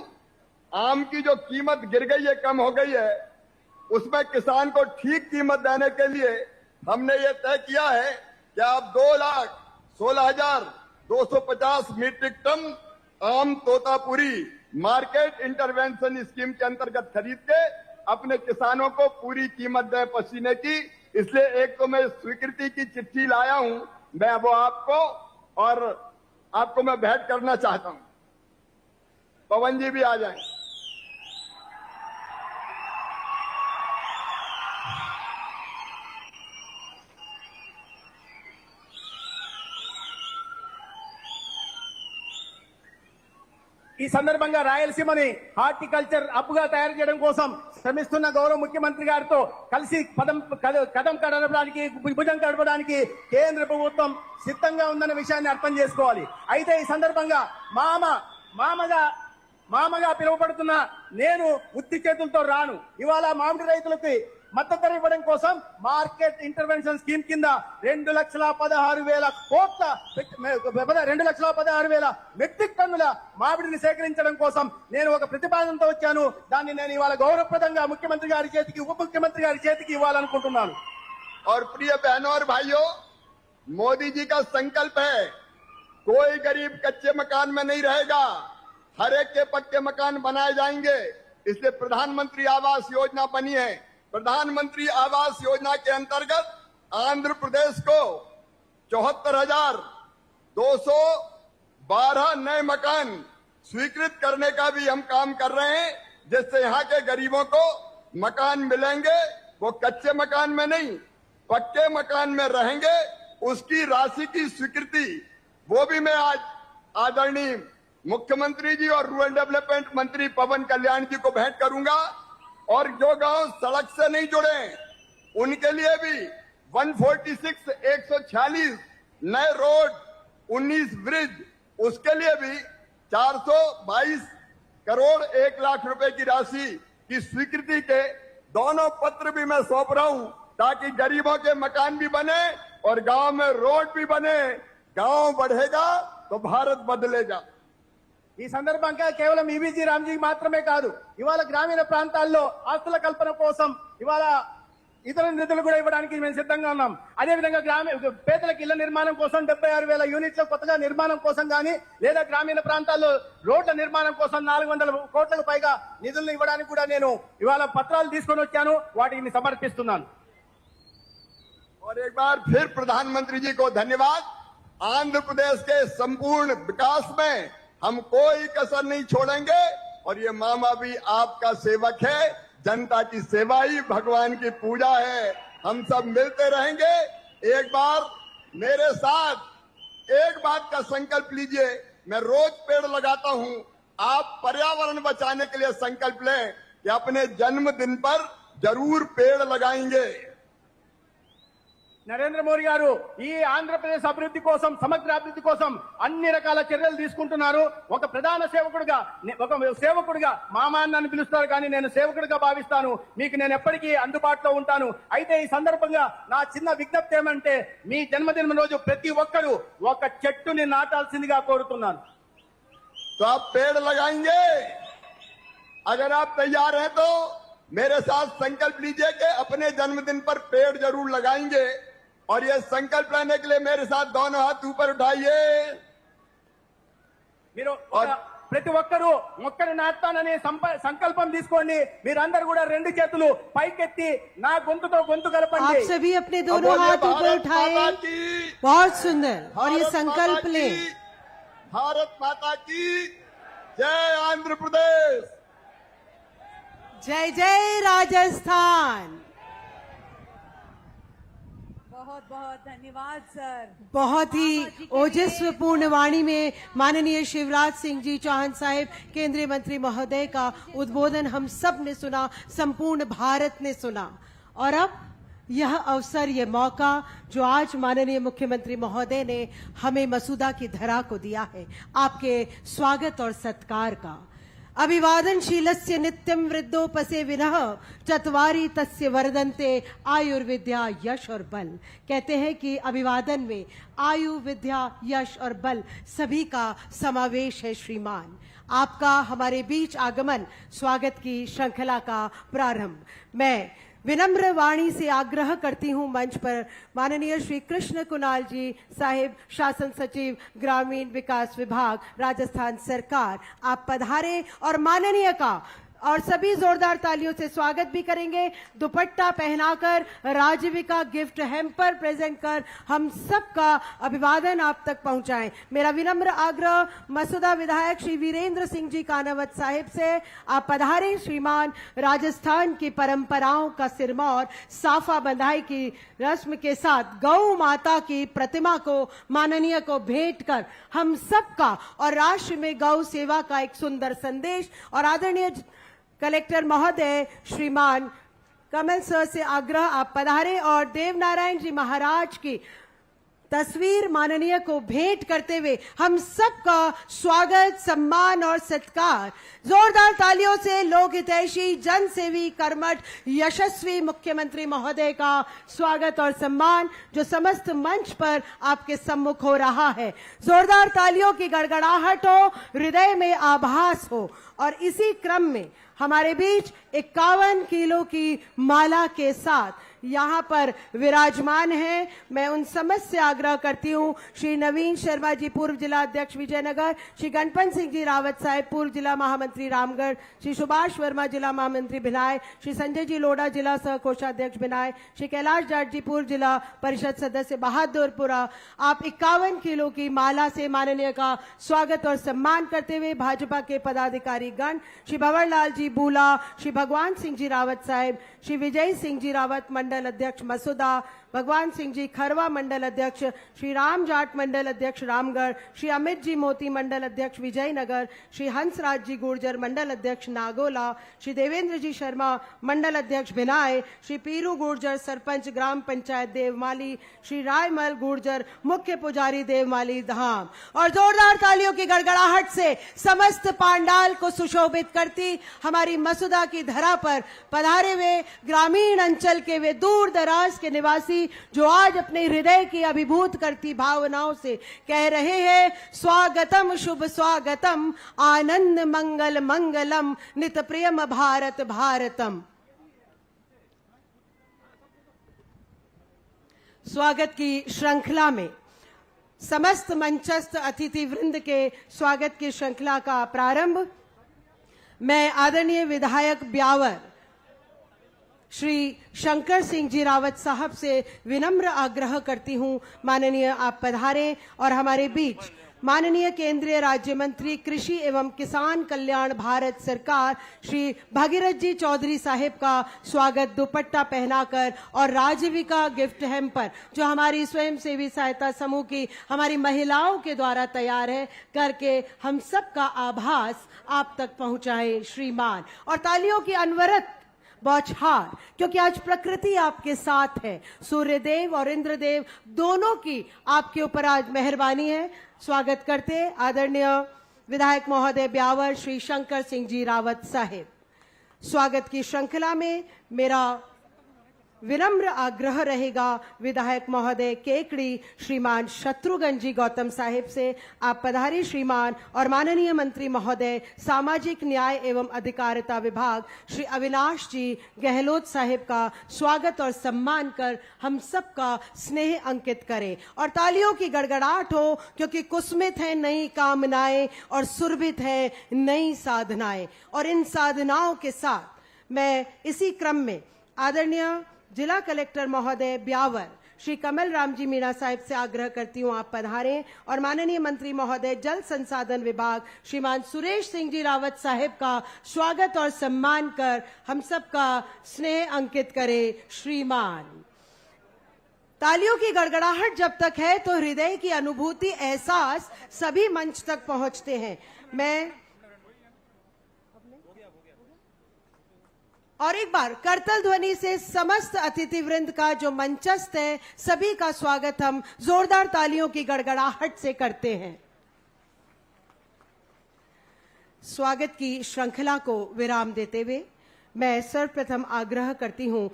आम की जो कीमत गिर गई है, कम हो गई है, उसमें किसान को ठीक कीमत देने के लिए हमने ये तय किया है कि आप 2,16,250 मीट्रिक टन आम तोतापुरी मार्केट इंटरवेंशन स्कीम के अंतर्गत खरीद के अपने किसानों को पूरी कीमत दें पसीने की। इसलिए एक तो मैं स्वीकृति की चिट्ठी लाया हूं, मैं वो आपको मैं भेंट करना चाहता हूं। पवन जी भी आ जाएं। ఈ సందర్భంగా రాయలసీమని హార్టికల్చర్ హబ్ గా తయారు చేయడం కోసం శ్రమిస్తున్న గౌరవ ముఖ్యమంత్రి గారితో కలిసి కదం కడపడానికి భుజం కడపడానికి కేంద్ర ప్రభుత్వం సిద్ధంగా ఉందన్న విషయాన్ని అర్థం చేసుకోవాలి. అయితే ఈ సందర్భంగా మామగా పిలువబడుతున్న నేను ఉత్తి చేతులతో రాను. ఇవాళ మామిడి రైతులకి మద్దతు ధర ఇవ్వడం కోసం మార్కెట్ ఇంటర్వెన్షన్ స్కీమ్ కింద 2,16,000 మెట్రిక్ టన్నుల మామిడిని సేకరించడం కోసం నేను ఒక ప్రతిపాదనతో వచ్చాను. దాన్ని నేను ఇవాళ గౌరవప్రదంగా ముఖ్యమంత్రి గారి చేతికి, ఉప ముఖ్యమంత్రి గారి చేతికి ఇవ్వాలనుకుంటున్నాను. और प्रिय बहनों और भाइयों, मोदी जी का संकल्प है कोई गरीब कच्चे मकान में नहीं रहेगा, हर एक के पक्के मकान बनाए जाएंगे। इसलिए प्रधानमंत्री आवास योजना बनी है। प्रधानमंत्री आवास योजना के अंतर्गत आंध्र प्रदेश को 74,212 नए मकान स्वीकृत करने का भी हम काम कर रहे हैं, जिससे यहाँ के गरीबों को मकान मिलेंगे। वो कच्चे मकान में नहीं, पक्के मकान में रहेंगे। उसकी राशि की स्वीकृति वो भी मैं आज आदरणीय मुख्यमंत्री जी और रूरल डेवलपमेंट मंत्री पवन कल्याण जी को भेंट करूंगा। और जो गांव सड़क से नहीं जुड़े उनके लिए भी 146 नए रोड, 19 ब्रिज, उसके लिए भी 422 करोड़ 1 लाख रुपए की राशि की स्वीकृति के दोनों पत्र भी मैं सौंप रहा हूं, ताकि गरीबों के मकान भी बने और गांव में रोड भी बने। गांव बढ़ेगा तो भारत बदलेगा। ఈ సందర్భంగా కేవలం ఈవీజీ రామ్జీ మాత్రమే కాదు, ఇవాళ గ్రామీణ ప్రాంతాల్లో ఆస్తుల కల్పన కోసం ఇవాళ ఇతర నిధులు కూడా ఇవ్వడానికి మేము సిద్ధంగా ఉన్నాం. అదేవిధంగా పేదలకు ఇళ్ల నిర్మాణం కోసం 76,000 యూనిట్ల కొత్తగా నిర్మాణం కోసం గానీ, లేదా గ్రామీణ ప్రాంతాల్లో రోడ్ల నిర్మాణం కోసం 400 కోట్లకు పైగా నిధులను ఇవ్వడానికి కూడా నేను ఇవాళ పత్రాలు తీసుకొని వచ్చాను. వాటిని సమర్పిస్తున్నాను. और एक बार फिर प्रधानमंत्री जी को धन्यवाद। आंध्र प्रदेश के संपूर्ण विकास में हम कोई कसर नहीं छोड़ेंगे। और ये मामा भी आपका सेवक है, जनता की सेवा ही भगवान की पूजा है। हम सब मिलते रहेंगे। एक बार मेरे साथ एक बात का संकल्प लीजिए, मैं रोज पेड़ लगाता हूं, आप पर्यावरण बचाने के लिए संकल्प लें कि अपने जन्मदिन पर जरूर पेड़ लगाएंगे। నరేంద్ర మోడీ గారు ఈ ఆంధ్రప్రదేశ్ అభివృద్ధి కోసం, సమగ్ర అభివృద్ధి కోసం అన్ని రకాల చర్యలు తీసుకుంటున్నారు. ఒక ప్రధాన సేవకుడిగా మామా నన్ను పిలుస్తారు, కానీ నేను సేవకుడిగా భావిస్తాను. మీకు నేను ఎప్పటికీ అందుబాటులో ఉంటాను. అయితే ఈ సందర్భంగా నా చిన్న విజ్ఞప్తి ఏమంటే, మీ జన్మదినం రోజు ప్రతి ఒక్కరూ ఒక చెట్టుని నాటాల్సిందిగా కోరుతున్నాను. तो आप पेड़ लगाएंगे? अगर आप तैयार हैं तो मेरे साथ संकल्प लीजिए कि अपने जन्मदिन पर पेड़ जरूर लगाएंगे। और ये संकल्प लेने के लिए मेरे साथ दोनों हाथ ऊपर उठाइए। మీరు ప్రతి ఒక్కరూ మొక్కను నాటుతానని సంకల్పం తీసుకోండి. మీరందరూ కూడా రెండు చేతులు పైకెత్తి నా గొంతుతో గొంతు కలపండి. आप सभी अपने दोनों हाथ ऊपर उठाए. बहुत सुंदर. और ये संकल्प ले. भारत माता की जय. आंध्र प्रदेश. जय जय राजस्थान. बहुत बहुत धन्यवाद सर. बहुत ही ओजस्वपूर्ण वाणी में माननीय शिवराज सिंह जी चौहान साहिब केंद्रीय मंत्री महोदय का उद्बोधन हम सब ने सुना, संपूर्ण भारत ने सुना. और अब यह अवसर, यह मौका जो आज माननीय मुख्यमंत्री महोदय ने हमें मसूदा की धरा को दिया है, आपके स्वागत और सत्कार का. अभिवादनशीलस्य नित्यं वृद्धोपसे विनः चत्वारि तस्य वर्धन्ते आयुर्विद्या यश और बल. कहते हैं कि अभिवादन में आयु, विद्या, यश और बल सभी का समावेश है. श्रीमान, आपका हमारे बीच आगमन स्वागत की श्रृंखला का प्रारंभ. मैं विनम्र वाणी से आग्रह करती हूं मंच पर माननीय श्री कृष्ण कुणाल जी साहिब, शासन सचिव ग्रामीण विकास विभाग राजस्थान सरकार, आप पधारे और माननीय का और सभी जोरदार तालियों से स्वागत भी करेंगे. दुपट्टा पहनाकर राजविका गिफ्ट हैम्पर प्रेजेंट कर हम सबका अभिवादन आप तक पहुंचाएं. मेरा विनम्र आग्रह मसूदा विधायक श्री वीरेंद्र सिंह जी कानावत साहिब से, आप पधारें. श्रीमान, राजस्थान की परंपराओं का सिरमौर साफा बंधाई की रस्म के साथ गौ माता की प्रतिमा को माननीय को भेंट कर हम सबका और राष्ट्र में गौ सेवा का एक सुंदर संदेश. और आदरणीय कलेक्टर महोदय श्रीमान कमल सर से आग्रह, आप पधारे और देवनारायण जी महाराज की तस्वीर माननीय को भेंट करते हुए हम सबका स्वागत, सम्मान और सत्कार. जोरदार तालियों से लोक हितैषी, जनसेवी, कर्मठ, यशस्वी मुख्यमंत्री महोदय का स्वागत और सम्मान जो समस्त मंच पर आपके सम्मुख हो रहा है. जोरदार तालियों की गड़गड़ाहट हो, हृदय में आभास हो. और इसी क्रम में हमारे बीच 51 किलो की माला के साथ यहाँ पर विराजमान हैं. मैं उन समस्त से आग्रह करती हूँ, श्री नवीन शर्मा जी पूर्व जिला अध्यक्ष विजयनगर, श्री गणपत सिंह जी रावत साहब पूर्व जिला महामंत्री रामगढ़, श्री सुभाष वर्मा जिला महामंत्री भिलाई, श्री संजय जी लोढ़ा जिला सह कोषाध्यक्ष भिलाई, श्री कैलाश जाट जी पूर्व जिला परिषद सदस्य बहादुरपुरा, आप 51 किलो की माला से माननीय का स्वागत और सम्मान करते हुए भाजपा के पदाधिकारी गण, श्री भंवरलाल जी बूला, श्री भगवान सिंह जी रावत साहब, श्री विजय सिंह जी रावत मंडल अध्यक्ष मसूदा, भगवान सिंह जी खरवा मंडल अध्यक्ष, श्री राम जाट मंडल अध्यक्ष रामगढ़, श्री अमित जी मोती मंडल अध्यक्ष विजयनगर, श्री हंसराज जी गुर्जर मंडल अध्यक्ष नागोला, श्री देवेंद्र जी शर्मा मंडल अध्यक्ष भिनाय, श्री पीरू गुर्जर सरपंच ग्राम पंचायत देवमाली, श्री रायमल गुर्जर मुख्य पुजारी देवमाली धाम. और जोरदार तालियों की गड़गड़ाहट से समस्त पांडाल को सुशोभित करती हमारी मसूदा की धरा पर पधारे हुए ग्रामीण अंचल के वे दूर दराज के निवासी जो आज अपने हृदय की अभिभूत करती भावनाओं से कह रहे हैं, स्वागतम शुभ स्वागतम, आनंद मंगल मंगलम, नित प्रियम भारत भारतम. स्वागत की श्रृंखला में समस्त मंचस्थ अतिथि वृंद के स्वागत की श्रृंखला का प्रारंभ मैं आदरणीय विधायक ब्यावर श्री शंकर सिंह जी रावत साहब से विनम्र आग्रह करती हूं. माननीय आप पधारें और हमारे बीच माननीय केंद्रीय राज्य मंत्री कृषि एवं किसान कल्याण भारत सरकार श्री भागीरथ जी चौधरी साहिब का स्वागत दुपट्टा पहनाकर और राजविका गिफ्ट हैम्पर जो हमारी स्वयंसेवी सहायता समूह की हमारी महिलाओं के द्वारा तैयार है करके हम सबका आभास आप तक पहुंचाएं. श्रीमान, और तालियों की अनवरत बौछार, क्योंकि आज प्रकृति आपके साथ है. सूर्यदेव और इंद्रदेव दोनों की आपके ऊपर आज मेहरबानी है. स्वागत करते आदरणीय विधायक महोदय ब्यावर श्री शंकर सिंह जी रावत साहिब. स्वागत की श्रृंखला में मेरा विनम्र आग्रह रहेगा विधायक महोदय केकड़ी श्रीमान शत्रुघ्न जी गौतम साहिब से, आप पधारी श्रीमान। और माननीय मंत्री महोदय सामाजिक न्याय एवं अधिकारिता विभाग श्री अविनाश जी गहलोत साहिब का स्वागत और सम्मान कर हम सबका स्नेह अंकित करें। और तालियों की गड़गड़ाहट हो, क्योंकि कुसुमित है नई कामनाएं और सुरभित है नई साधनाएं। और इन साधनाओं के साथ मैं इसी क्रम में आदरणीय जिला कलेक्टर महोदय ब्यावर श्री कमल राम जी मीणा साहिब से आग्रह करती हूं आप पधारें। और माननीय मंत्री महोदय जल संसाधन विभाग श्रीमान सुरेश सिंह जी रावत साहिब का स्वागत और सम्मान कर हम सबका स्नेह अंकित करें श्रीमान। तालियों की गड़गड़ाहट जब तक है तो हृदय की अनुभूति एहसास सभी मंच तक पहुंचते हैं। मैं और एक बार करतल ध्वनि से समस्त अतिथि वृंद का जो मंचस्थ है सभी का स्वागत हम जोरदार तालियों की गड़गड़ाहट से करते हैं। स्वागत की श्रृंखला को विराम देते हुए मैं सर्वप्रथम आग्रह करती हूं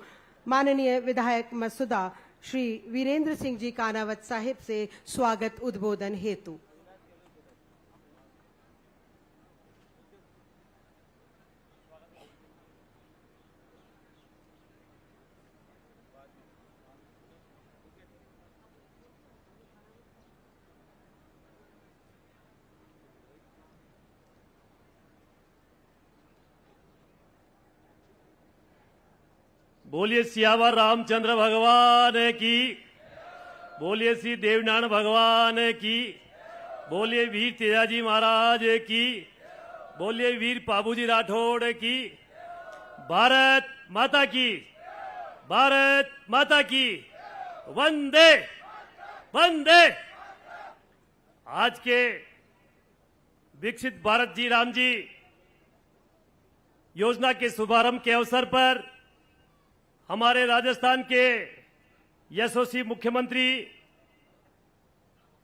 माननीय विधायक मसूदा श्री वीरेंद्र सिंह जी कानावत साहिब से स्वागत उद्बोधन हेतु। बोलिए सियावर रामचंद्र भगवान की, बोलिए श्री देवनारायण भगवान की, बोलिए वीर तेजाजी महाराज की, बोलिए वीर पाबूजी राठौड़ की। भारत माता की, भारत माता की, वंदे वंदे। आज के विकसित भारत जी राम जी योजना के शुभारंभ के अवसर पर हमारे राजस्थान के यशस्वी मुख्यमंत्री,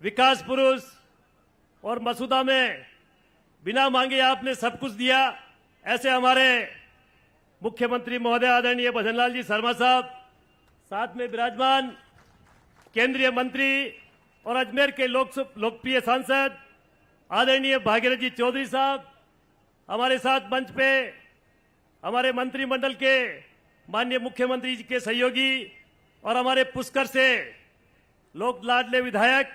विकास पुरुष और मसूदा में बिना मांगे आपने सब कुछ दिया, ऐसे हमारे मुख्यमंत्री महोदय आदरणीय भजनलाल जी शर्मा साहब, साथ में विराजमान केंद्रीय मंत्री और अजमेर के लोकप्रिय सांसद आदरणीय भागीरथ जी चौधरी साहब, हमारे साथ मंच पे हमारे मंत्रिमंडल के माननीय मुख्यमंत्री जी के सहयोगी और हमारे पुष्कर से लोक लाडले विधायक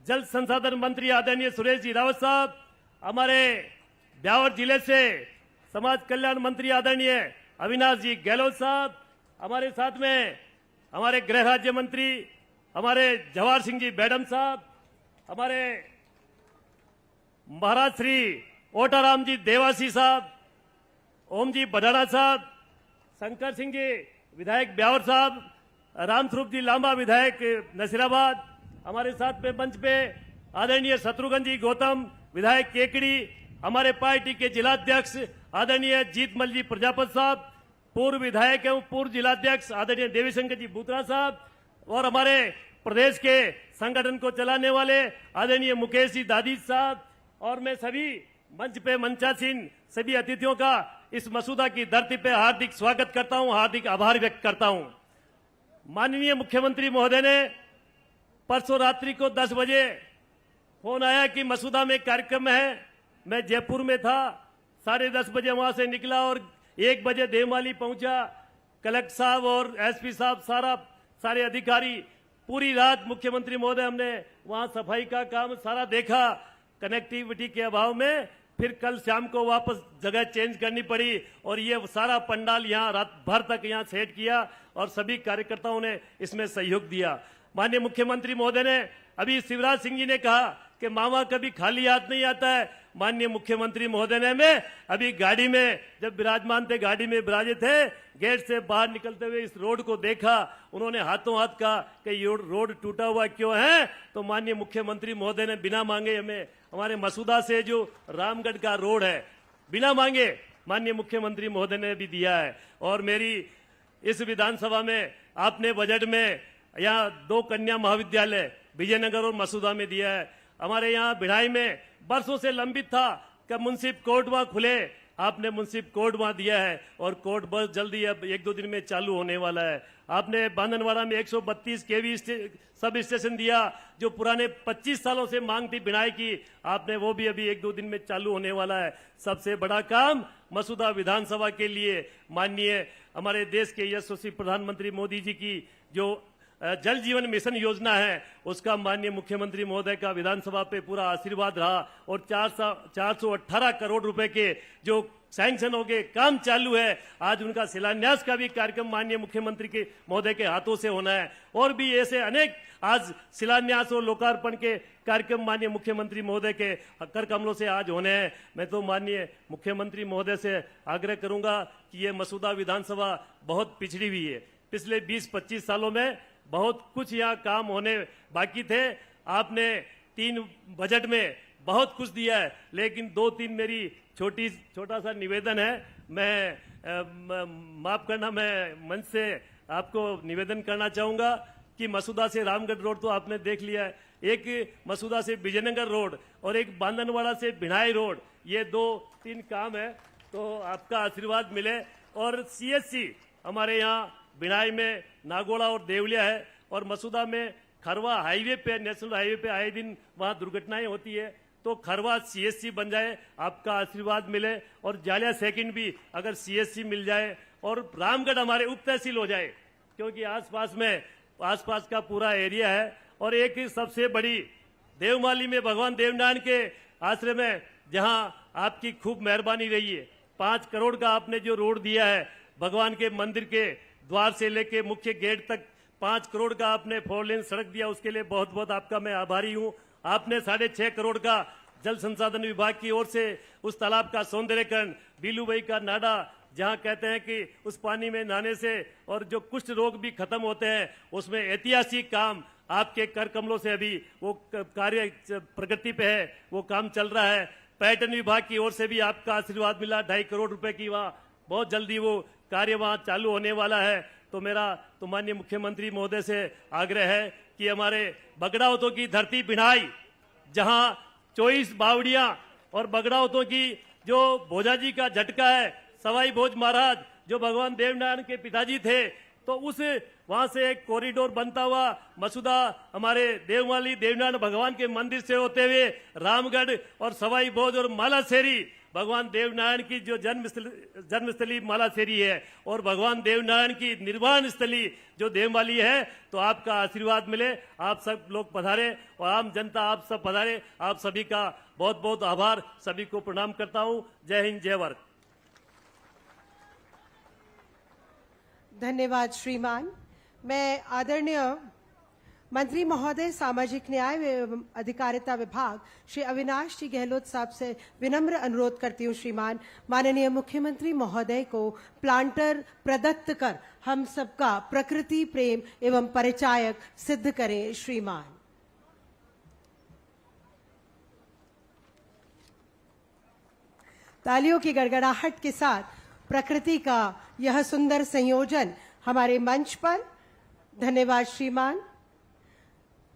जल संसाधन मंत्री आदरणीय सुरेश जी रावत साहब, हमारे ब्यावर जिले से समाज कल्याण मंत्री आदरणीय अविनाश जी गहलोत साहब, हमारे साथ में हमारे गृह राज्य मंत्री हमारे जवाहर सिंह जी बैडम साहब, हमारे महाराज श्री ओटाराम जी देवासी साहब, ओम जी बडाना साहब, शंकर सिंह जी विधायक ब्यावर साहब, रामस्वरूप जी लांबा विधायक नसीराबाद, हमारे साथ में मंच पे आदरणीय शत्रुघ्न जी गौतम विधायक केकड़ी, हमारे पार्टी के जिलाध्यक्ष आदरणीय जीतमल जी प्रजापत साहब, पूर्व विधायक एवं पूर्व जिलाध्यक्ष आदरणीय देवीशंकर जी बूत्रा साहब, और हमारे प्रदेश के संगठन को चलाने वाले आदरणीय मुकेश जी दादी साहब, और मैं सभी मंच पे मंचासीन सभी अतिथियों का इस मसूदा की धरती पे हार्दिक स्वागत करता हूं, हार्दिक आभार व्यक्त करता हूं। माननीय मुख्यमंत्री महोदय ने परसों रात्रि को 10 बजे फोन आया कि मसूदा में कार्यक्रम है। मैं जयपुर में था, 10:30 बजे वहां से निकला और 1 बजे देवमाली पहुंचा। कलेक्टर साहब और एसपी साहब सारे अधिकारी पूरी रात मुख्यमंत्री महोदय हमने वहां सफाई का काम सारा देखा। कनेक्टिविटी के अभाव में फिर कल शाम को वापस जगह चेंज करनी पड़ी और ये सारा पंडाल यहाँ रात भर तक यहाँ सेट किया और सभी कार्यकर्ताओं ने इसमें सहयोग दिया। माननीय मुख्यमंत्री महोदय ने अभी शिवराज सिंह जी ने कहा कि मामा कभी खाली हाथ नहीं आता है। माननीय मुख्यमंत्री महोदय ने मैं अभी गाड़ी में जब विराजमान थे, गाड़ी में विराजे थे, गेट से बाहर निकलते हुए इस रोड को देखा। उन्होंने हाथों हाथ कहा कि ये रोड टूटा हुआ क्यों है, तो माननीय मुख्यमंत्री महोदय ने बिना मांगे हमें हमारे मसूदा से जो रामगढ़ का रोड है बिना मांगे माननीय मुख्यमंत्री महोदय ने भी दिया है। और मेरी इस विधानसभा में आपने बजट में यहाँ 2 कन्या महाविद्यालय विजयनगर और मसूदा में दिया है। हमारे यहाँ भिड़ाई में बरसों से लंबित था कि मुंसिफ कोर्ट वहां खुले, आपने मुंसिफ कोर्ट वहां दिया है और कोर्ट बस जल्दी अब 1-2 दिन में चालू होने वाला है। आपने बांधनवाड़ा में 132 केवी सब स्टेशन दिया, जो पुराने 25 सालों से मांग थी बिनाई की, आपने वो भी अभी 1-2 दिन में चालू होने वाला है। सबसे बड़ा काम मसूदा विधानसभा के लिए माननीय हमारे देश के यशस्वी प्रधानमंत्री मोदी जी की जो जल जीवन मिशन योजना है, उसका माननीय मुख्यमंत्री महोदय का विधानसभा पे पूरा आशीर्वाद रहा और 418 करोड़ रुपए के जो सैंक्शन हो गए, काम चालू है। आज उनका शिलान्यास का भी कार्यक्रम माननीय मुख्यमंत्री के महोदय के हाथों से होना है और भी ऐसे अनेक आज शिलान्यास और लोकार्पण के कार्यक्रम माननीय मुख्यमंत्री महोदय के कर कमलों से आज होने हैं। मैं तो माननीय मुख्यमंत्री महोदय से आग्रह करूंगा कि ये मसूदा विधानसभा बहुत पिछड़ी हुई है। पिछले 20-25 सालों में बहुत कुछ यहाँ काम होने बाकी थे। आपने 3 बजट में बहुत कुछ दिया है, लेकिन 2-3 मेरी छोटा सा निवेदन है। मैं माफ करना, मैं मंच से आपको निवेदन करना चाहूंगा कि मसूदा से रामगढ़ रोड तो आपने देख लिया है, एक मसूदा से विजयनगर रोड और एक बांधनवाड़ा से भिणाई रोड, ये 2-3 काम है, तो आपका आशीर्वाद मिले। और CSC हमारे यहाँ बिनाई में नागोड़ा और देवलिया है और मसूदा में खरवा हाईवे पे, नेशनल हाईवे पे आए दिन वहां दुर्घटनाएं होती है, तो खरवा CSC बन जाए, आपका आशीर्वाद मिले। और जालिया सेकंड भी अगर CSC मिल जाए और रामगढ़ हमारे उप तहसील हो जाए, क्योंकि आसपास का पूरा एरिया है। और एक सबसे बड़ी देवमाली में भगवान देवनारायण के आश्रम में, जहां आपकी खूब मेहरबानी रही है, 5 करोड़ का आपने जो रोड दिया है भगवान के मंदिर के द्वार से लेके मुख्य गेट तक, 5 करोड़ का आपने 4 लेन सड़क दिया, उसके लिए बहुत बहुत आपका मैं आभारी हूं। आपने 6.5 करोड़ का जल संसाधन विभाग की ओर से उस तालाब का सौंदर्यकरण, बीलूबाई का नाडा, जहां कहते हैं कि उस पानी में नहाने से और जो कुष्ठ रोग भी खत्म होते हैं, उसमें ऐतिहासिक काम आपके कर कमलों से अभी वो कार्य प्रगति पे है, वो काम चल रहा है। पर्यटन विभाग की ओर से भी आपका आशीर्वाद मिला, 2.5 करोड़ रुपए की वहां बहुत जल्दी वो कार्य वहां चालू होने वाला है। तो मेरा तो माननीय मुख्यमंत्री महोदय से आग्रह है कि हमारे बगड़ावतों की धरती बिनाई, जहां 24 बावड़ियां और बगड़ावतों की जो भोजाजी का झटका है, सवाई भोज महाराज जो भगवान देवनारायण के पिताजी थे, तो उस वहां से एक कॉरिडोर बनता हुआ मसूदा हमारे देवमाली देवनारायण भगवान के मंदिर से होते हुए रामगढ़ और सवाई भोज और मालासेरी, भगवान देवनारायण की जो जन्मस्थली मालासेरी है और भगवान देवनारायण की निर्वाण स्थली जो देवमाली है, तो आपका आशीर्वाद मिले। आप सब लोग पधारे और आम जनता आप सब पधारे। आप सभी का बहुत बहुत आभार, सभी को प्रणाम करता हूं। जय हिंद, जय भारत। धन्यवाद श्रीमान। मैं आदरणीय मंत्री महोदय सामाजिक न्याय एवं अधिकारिता विभाग श्री अविनाश जी गहलोत साहब से विनम्र अनुरोध करती हूँ, श्रीमान, माननीय मुख्यमंत्री महोदय को प्लांटर प्रदत्त कर हम सबका प्रकृति प्रेम एवं परिचायक सिद्ध करें। श्रीमान, तालियों की गड़गड़ाहट के साथ प्रकृति का यह सुंदर संयोजन हमारे मंच पर। धन्यवाद श्रीमान।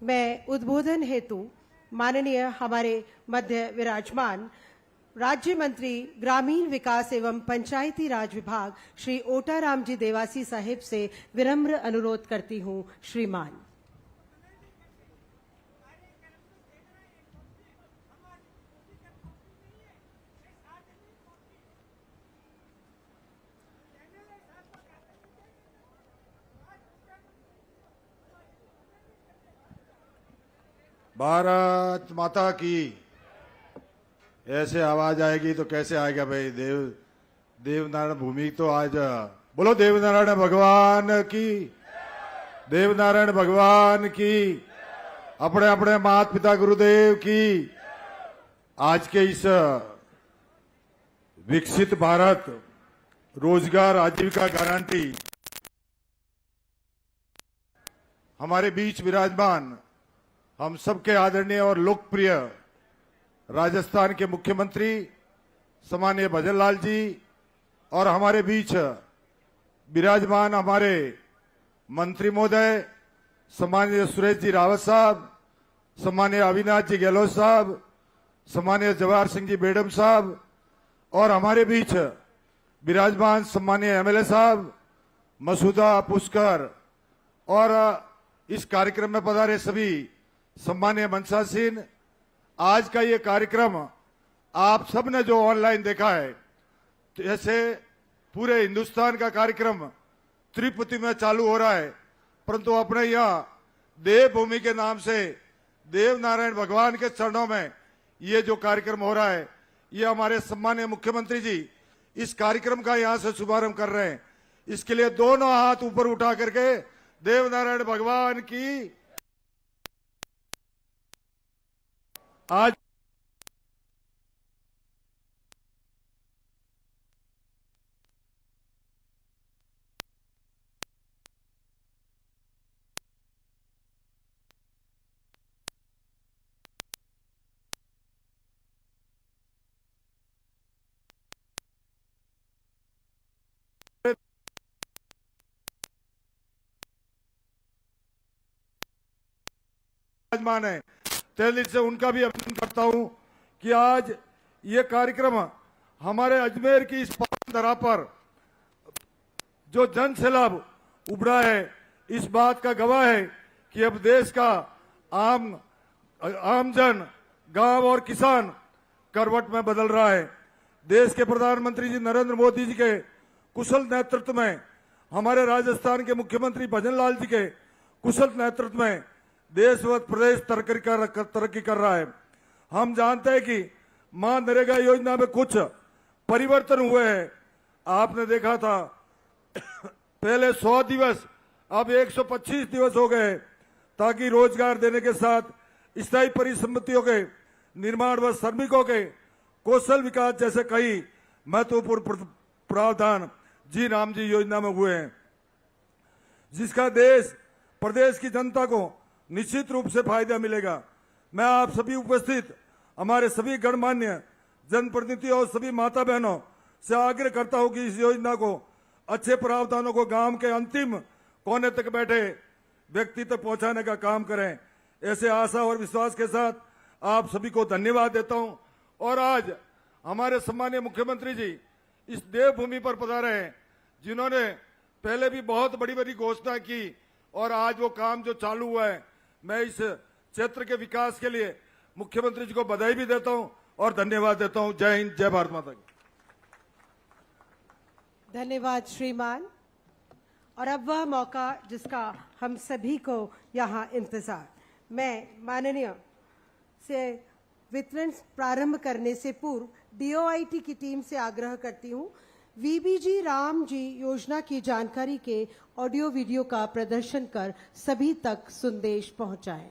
मैं उद्बोधन हेतु माननीय हमारे मध्य विराजमान राज्य मंत्री ग्रामीण विकास एवं पंचायती राज विभाग श्री ओटाराम जी देवासी साहिब से विनम्र अनुरोध करती हूं। श्रीमान, भारत माता की। ऐसे आवाज आएगी तो कैसे आएगा भाई। देवनारायण भूमि तो आज बोलो देवनारायण भगवान की, देवनारायण भगवान की, अपने अपने माता पिता गुरुदेव की। आज के इस विकसित भारत रोजगार आजीविका गारंटी हमारे बीच विराजमान हम सबके आदरणीय और लोकप्रिय राजस्थान के मुख्यमंत्री सम्माननीय भजन लाल जी और हमारे बीच विराजमान हमारे मंत्री महोदय सम्माननीय सुरेश जी रावत साहब, सम्माननीय अविनाश जी गहलोत साहब, सम्माननीय जवाहर सिंह जी बेडम साहब और हमारे बीच विराजमान सम्मानीय एमएलए साहब मसूदा पुष्कर और इस कार्यक्रम में पधारे सभी सम्मानीय मंचासीन, आज का ये कार्यक्रम आप सबने जो ऑनलाइन देखा है, तो ऐसे पूरे हिंदुस्तान का कार्यक्रम त्रिपुटी में चालू हो रहा है, परंतु अपने यहाँ देवभूमि के नाम से देव नारायण भगवान के चरणों में ये जो कार्यक्रम हो रहा है, ये हमारे सम्मानीय मुख्यमंत्री जी इस कार्यक्रम का यहाँ से शुभारंभ कर रहे हैं। इसके लिए दोनों हाथ ऊपर उठा करके देव नारायण भगवान की आज विराजमान है, दिल से उनका भी अभिनंदन करता हूं कि आज ये कार्यक्रम हमारे अजमेर की इस पावन धरा पर जो जन सैलाब उभरा है, इस बात का गवाह है कि अब देश का आमजन, गांव और किसान करवट में बदल रहा है। देश के प्रधानमंत्री जी नरेंद्र मोदी जी के कुशल नेतृत्व में, हमारे राजस्थान के मुख्यमंत्री भजन लाल जी के कुशल नेतृत्व में देश व प्रदेश तरक्की कर रहा है। हम जानते हैं कि मां नरेगा योजना में कुछ परिवर्तन हुए हैं। आपने देखा था पहले 100 दिवस, अब 125 दिवस हो गए, ताकि रोजगार देने के साथ स्थायी परिसंपत्तियों के निर्माण व श्रमिकों के कौशल विकास जैसे कई महत्वपूर्ण प्रावधान जी राम जी योजना में हुए हैं, जिसका देश प्रदेश की जनता को निश्चित रूप से फायदा मिलेगा। मैं आप सभी उपस्थित हमारे सभी गणमान्य जनप्रतिनिधियों और सभी माता बहनों से आग्रह करता हूं कि इस योजना को, अच्छे प्रावधानों को गांव के अंतिम कोने तक बैठे व्यक्ति तक पहुंचाने का काम करें। ऐसे आशा और विश्वास के साथ आप सभी को धन्यवाद देता हूं। और आज हमारे सम्मानीय मुख्यमंत्री जी इस देवभूमि पर पधारे हैं, जिन्होंने पहले भी बहुत बड़ी बड़ी घोषणा की, और आज वो काम जो चालू हुआ है, मैं इस क्षेत्र के विकास के लिए मुख्यमंत्री जी को बधाई भी देता हूं और धन्यवाद देता हूं। जय हिंद, जय भारत माता की। धन्यवाद श्रीमान। और अब वह मौका जिसका हम सभी को यहाँ इंतजार, मैं माननीय से वितरण प्रारंभ करने से पूर्व डीओआईटी की टीम से आग्रह करती हूँ, वीबीजी राम जी योजना की जानकारी के ऑडियो वीडियो का प्रदर्शन कर सभी तक संदेश पहुंचाएं।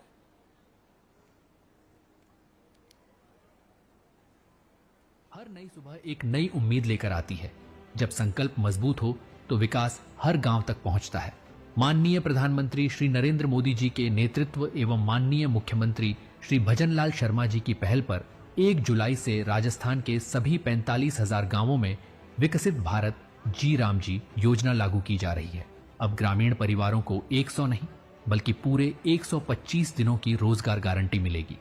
हर नई सुबह एक नई उम्मीद लेकर आती है। जब संकल्प मजबूत हो तो विकास हर गांव तक पहुंचता है। माननीय प्रधानमंत्री श्री नरेंद्र मोदी जी के नेतृत्व एवं माननीय मुख्यमंत्री श्री भजन लाल शर्मा जी की पहल पर 1 जुलाई से राजस्थान के सभी 45,000 गांवों में विकसित भारत जी राम जी योजना लागू की जा रही है। अब ग्रामीण परिवारों को 100 नहीं बल्कि पूरे 125 दिनों की रोजगार गारंटी मिलेगी।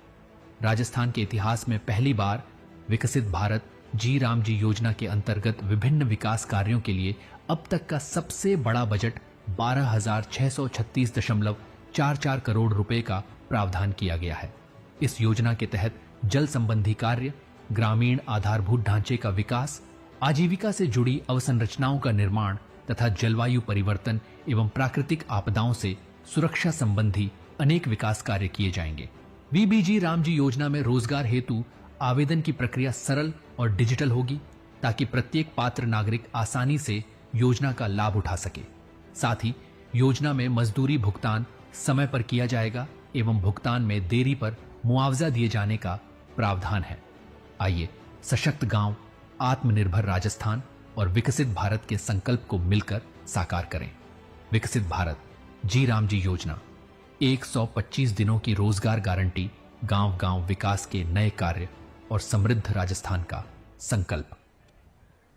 राजस्थान के इतिहास में पहली बार विकसित भारत जी राम जी योजना के अंतर्गत विभिन्न विकास कार्यों के लिए अब तक का सबसे बड़ा बजट 12,636.44 करोड़ रुपए का प्रावधान किया गया है। इस योजना के तहत जल संबंधी कार्य, ग्रामीण आधारभूत ढांचे का विकास, आजीविका से जुड़ी अवसंरचनाओं का निर्माण तथा जलवायु परिवर्तन एवं प्राकृतिक आपदाओं से सुरक्षा संबंधी अनेक विकास कार्य किए जाएंगे। वीबीजी राम जी योजना में रोजगार हेतु आवेदन की प्रक्रिया सरल और डिजिटल होगी, ताकि प्रत्येक पात्र नागरिक आसानी से योजना का लाभ उठा सके। साथ ही योजना में मजदूरी भुगतान समय पर किया जाएगा एवं भुगतान में देरी पर मुआवजा दिए जाने का प्रावधान है। आइए सशक्त गांव, आत्मनिर्भर राजस्थान और विकसित भारत के संकल्प को मिलकर साकार करें। विकसित भारत जी राम जी योजना, 125 दिनों की रोजगार गारंटी, गांव-गांव विकास के नए कार्य और समृद्ध राजस्थान का संकल्प।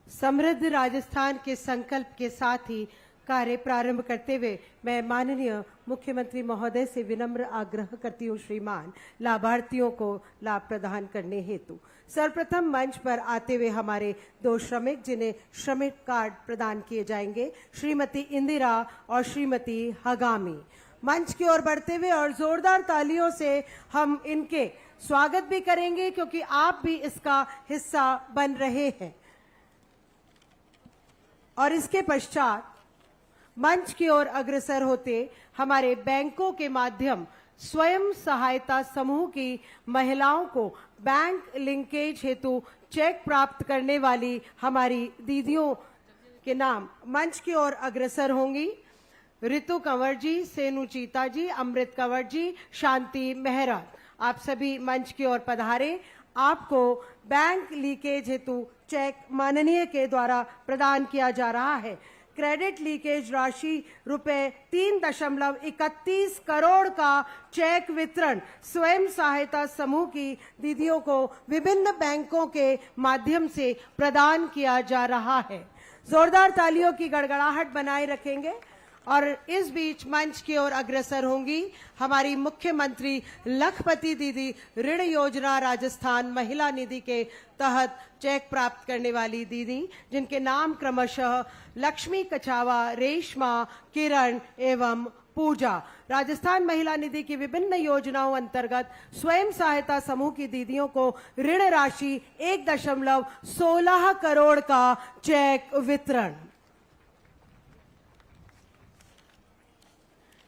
समृद्ध राजस्थान के संकल्प के साथ ही कार्य प्रारंभ करते हुए मैं माननीय मुख्यमंत्री महोदय से विनम्र आग्रह करती हूँ श्रीमान लाभार्थियों को लाभ प्रदान करने हेतु। सर्वप्रथम मंच पर आते हुए हमारे 2 श्रमिक जिन्हें श्रमिक कार्ड प्रदान किए जाएंगे, श्रीमती इंदिरा और श्रीमती हगामी, मंच की ओर बढ़ते हुए और जोरदार तालियों से हम इनके स्वागत भी करेंगे क्योंकि आप भी इसका हिस्सा बन रहे हैं। और इसके पश्चात मंच की ओर अग्रसर होते हमारे बैंकों के माध्यम स्वयं सहायता समूह की महिलाओं को बैंक लिंकेज हेतु चेक प्राप्त करने वाली हमारी दीदियों के नाम मंच की ओर अग्रसर होंगी। ऋतु कंवर जी, सेनु चीता जी, अमृत कंवर जी, शांति मेहरा, आप सभी मंच की ओर पधारे। आपको बैंक लीकेज हेतु चेक माननीय के द्वारा प्रदान किया जा रहा है। क्रेडिट लीकेज राशि रुपए 3.31 करोड़ का चेक वितरण स्वयं सहायता समूह की दीदियों को विभिन्न बैंकों के माध्यम से प्रदान किया जा रहा है। जोरदार तालियों की गड़गड़ाहट बनाए रखेंगे और इस बीच मंच की ओर अग्रसर होंगी हमारी मुख्यमंत्री लखपति दीदी ऋण योजना राजस्थान महिला निधि के तहत चेक प्राप्त करने वाली दीदी, जिनके नाम क्रमशः लक्ष्मी कछावा, रेशमा, किरण एवं पूजा। राजस्थान महिला निधि की विभिन्न योजनाओं अंतर्गत स्वयं सहायता समूह की दीदियों को ऋण राशि 1.16 करोड़ का चेक वितरण।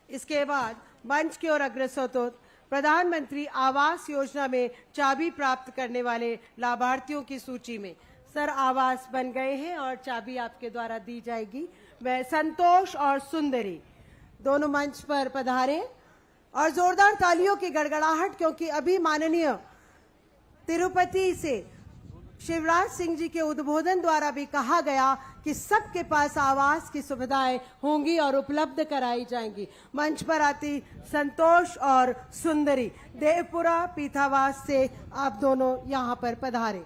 इसके बाद मंच की ओर अग्रसर हो प्रधानमंत्री आवास योजना में चाबी प्राप्त करने वाले लाभार्थियों की सूची में सर आवास बन गए हैं और चाबी आपके द्वारा दी जाएगी। मैं संतोष और सुंदरी दोनों मंच पर पधारे और जोरदार तालियों की गड़गड़ाहट, क्योंकि अभी माननीय तिरुपति से शिवराज सिंह जी के उद्बोधन द्वारा भी कहा गया कि सबके पास आवास की सुविधाएं होंगी और उपलब्ध कराई जाएंगी। मंच पर आती संतोष और सुंदरी देवपुरा पीथावास से आप दोनों यहां पर पधारे।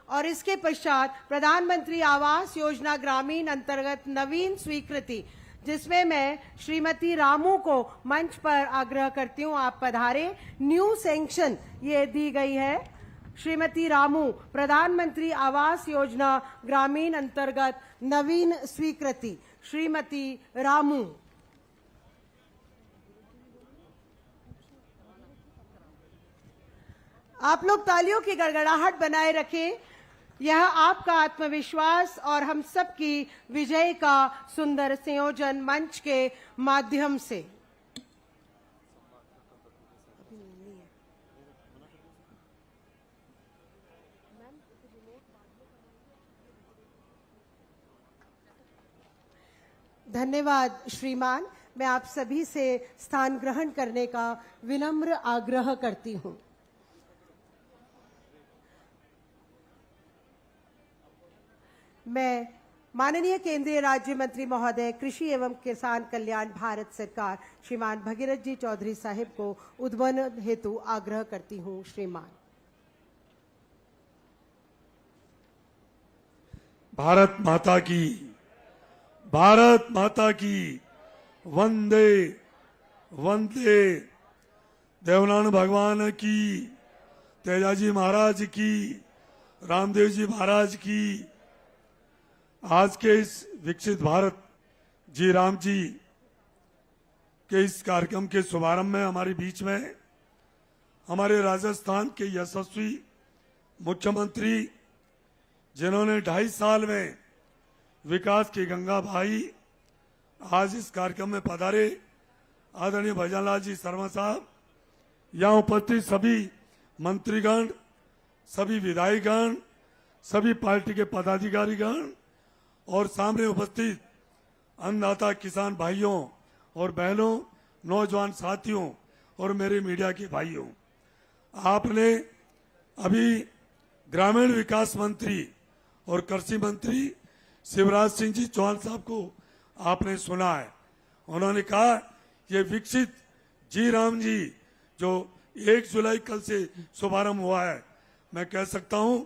और इसके पश्चात प्रधानमंत्री आवास योजना ग्रामीण अंतर्गत नवीन स्वीकृति, जिसमें मैं श्रीमती रामू को मंच पर आग्रह करती हूं आप पधारे। न्यू सैंक्शन ये दी गई है। श्रीमती रामू, प्रधानमंत्री आवास योजना ग्रामीण अंतर्गत नवीन स्वीकृति, श्रीमती रामू। आप लोग तालियों की गड़गड़ाहट बनाए रखें। यह आपका आत्मविश्वास और हम सब की विजय का सुंदर संयोजन मंच के माध्यम से। धन्यवाद श्रीमान। मैं आप सभी से स्थान ग्रहण करने का विनम्र आग्रह करती हूं। मैं माननीय केंद्रीय राज्य मंत्री महोदय कृषि एवं किसान कल्याण भारत सरकार श्रीमान भगीरथ जी चौधरी साहिब को उद्बोधन हेतु आग्रह करती हूं। श्रीमान। भारत माता की वंदे वंदे। देवनान भगवान की, तेजाजी महाराज की, रामदेव जी महाराज की। आज के इस विकसित भारत जी राम जी के इस कार्यक्रम के शुभारंभ में हमारे बीच में हमारे राजस्थान के यशस्वी मुख्यमंत्री, जिन्होंने 2.5 साल में विकास की गंगा बहाई, आज इस कार्यक्रम में पधारे आदरणीय भजनलाल जी शर्मा साहब, यहाँ उपस्थित सभी मंत्रीगण, सभी विधायकगण, सभी पार्टी के पदाधिकारीगण और सामने उपस्थित अन्नदाता किसान भाइयों और बहनों, नौजवान साथियों और मेरे मीडिया के भाइयों, आपने अभी ग्रामीण विकास मंत्री और कृषि मंत्री शिवराज सिंह जी चौहान साहब को आपने सुना है। उन्होंने कहा ये विकसित जी राम जी जो 1 जुलाई कल से शुभारंभ हुआ है। मैं कह सकता हूं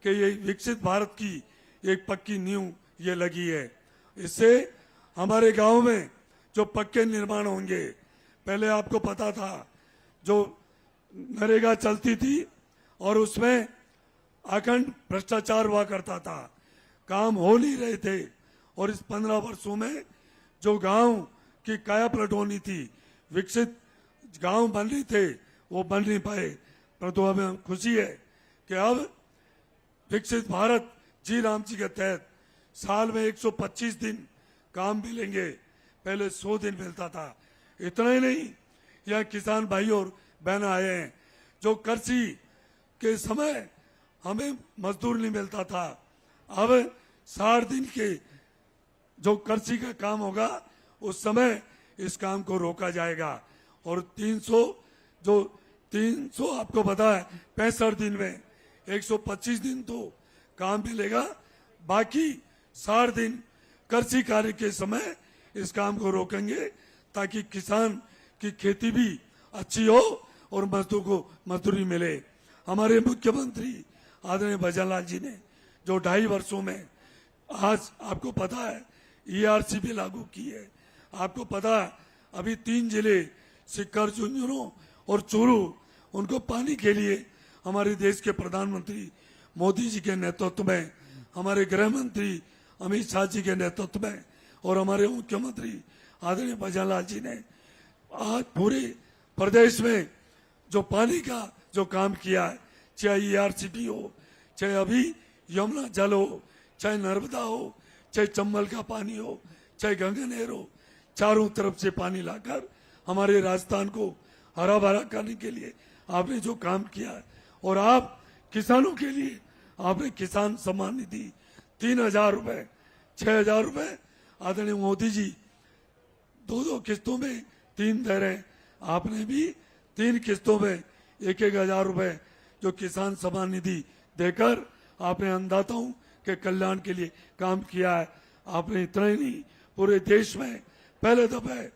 कि ये विकसित भारत की एक पक्की नींव ये लगी है। इससे हमारे गांव में जो पक्के निर्माण होंगे, पहले आपको पता था जो नरेगा चलती थी और उसमें अखंड भ्रष्टाचार हुआ करता था, काम हो नहीं रहे थे, और इस 15 वर्षों में जो गांव की काया पलट होनी थी, विकसित गांव बन रहे थे, वो बन नहीं पाए। परंतु हमें खुशी है कि अब विकसित भारत जी राम जी के तहत साल में 125 दिन काम मिलेंगे, पहले 100 दिन मिलता था। इतना ही नहीं, यह किसान भाई और बहन आए हैं जो कृषि के समय हमें मजदूर नहीं मिलता था, अब 60 दिन के जो कृषि का काम होगा उस समय इस काम को रोका जाएगा, और 300 आपको पता है 65 दिन में 125 दिन तो काम मिलेगा, बाकी 60 दिन कृषि कार्य के समय इस काम को रोकेंगे ताकि किसान की खेती भी अच्छी हो और मजदूर को मजदूरी मिले। हमारे मुख्यमंत्री आदरणीय भजनलाल जी ने जो 2.5 वर्षों में, आज आपको पता है ERC भी लागू की है। आपको पता है अभी 3 जिले सिक्कर, झुंझुनू और चूरू, उनको पानी के लिए हमारे देश के प्रधानमंत्री मोदी जी के नेतृत्व में, हमारे गृह मंत्री अमित शाह जी के नेतृत्व में और हमारे मुख्यमंत्री आदरणीय भजनलाल जी ने आज पूरे प्रदेश में जो पानी का जो काम किया है, चाहे ERCP हो, चाहे अभी यमुना जल हो, चाहे नर्मदा हो, चाहे चंबल का पानी हो, चाहे गंगा नहर हो, चारों तरफ से पानी लाकर हमारे राजस्थान को हरा भरा करने के लिए आपने जो काम किया है, और आप किसानों के लिए आपने किसान सम्मान निधि 3,000 रुपए, 6,000 रुपए आदरणीय मोदी जी 2 किस्तों में 3 दे रहे हैं, आपने भी 3 किस्तों में 1,000 रुपए जो किसान सम्मान निधि देकर आपने अन्नदाताओं के कल्याण के लिए काम किया है। आपने इतना ही नहीं, पूरे देश में पहले दफे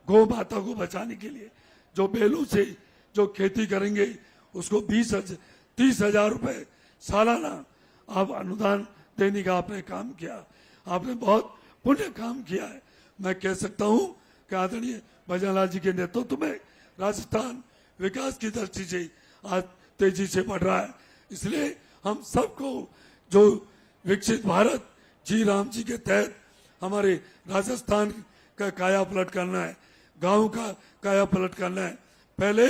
गौ माता को बचाने के लिए जो बैलों से जो खेती करेंगे उसको 30,000 रुपए सालाना आप अनुदान देने का आपने काम किया। आपने बहुत पुण्य काम किया है। मैं कह सकता हूं कि आदरणीय भजनलाल जी के नेतृत्व में राजस्थान विकास की दृष्टि से आज तेजी से बढ़ रहा है। इसलिए हम सबको जो विकसित भारत जी राम जी के तहत हमारे राजस्थान का काया पलट करना है, गांव का काया पलट करना है। पहले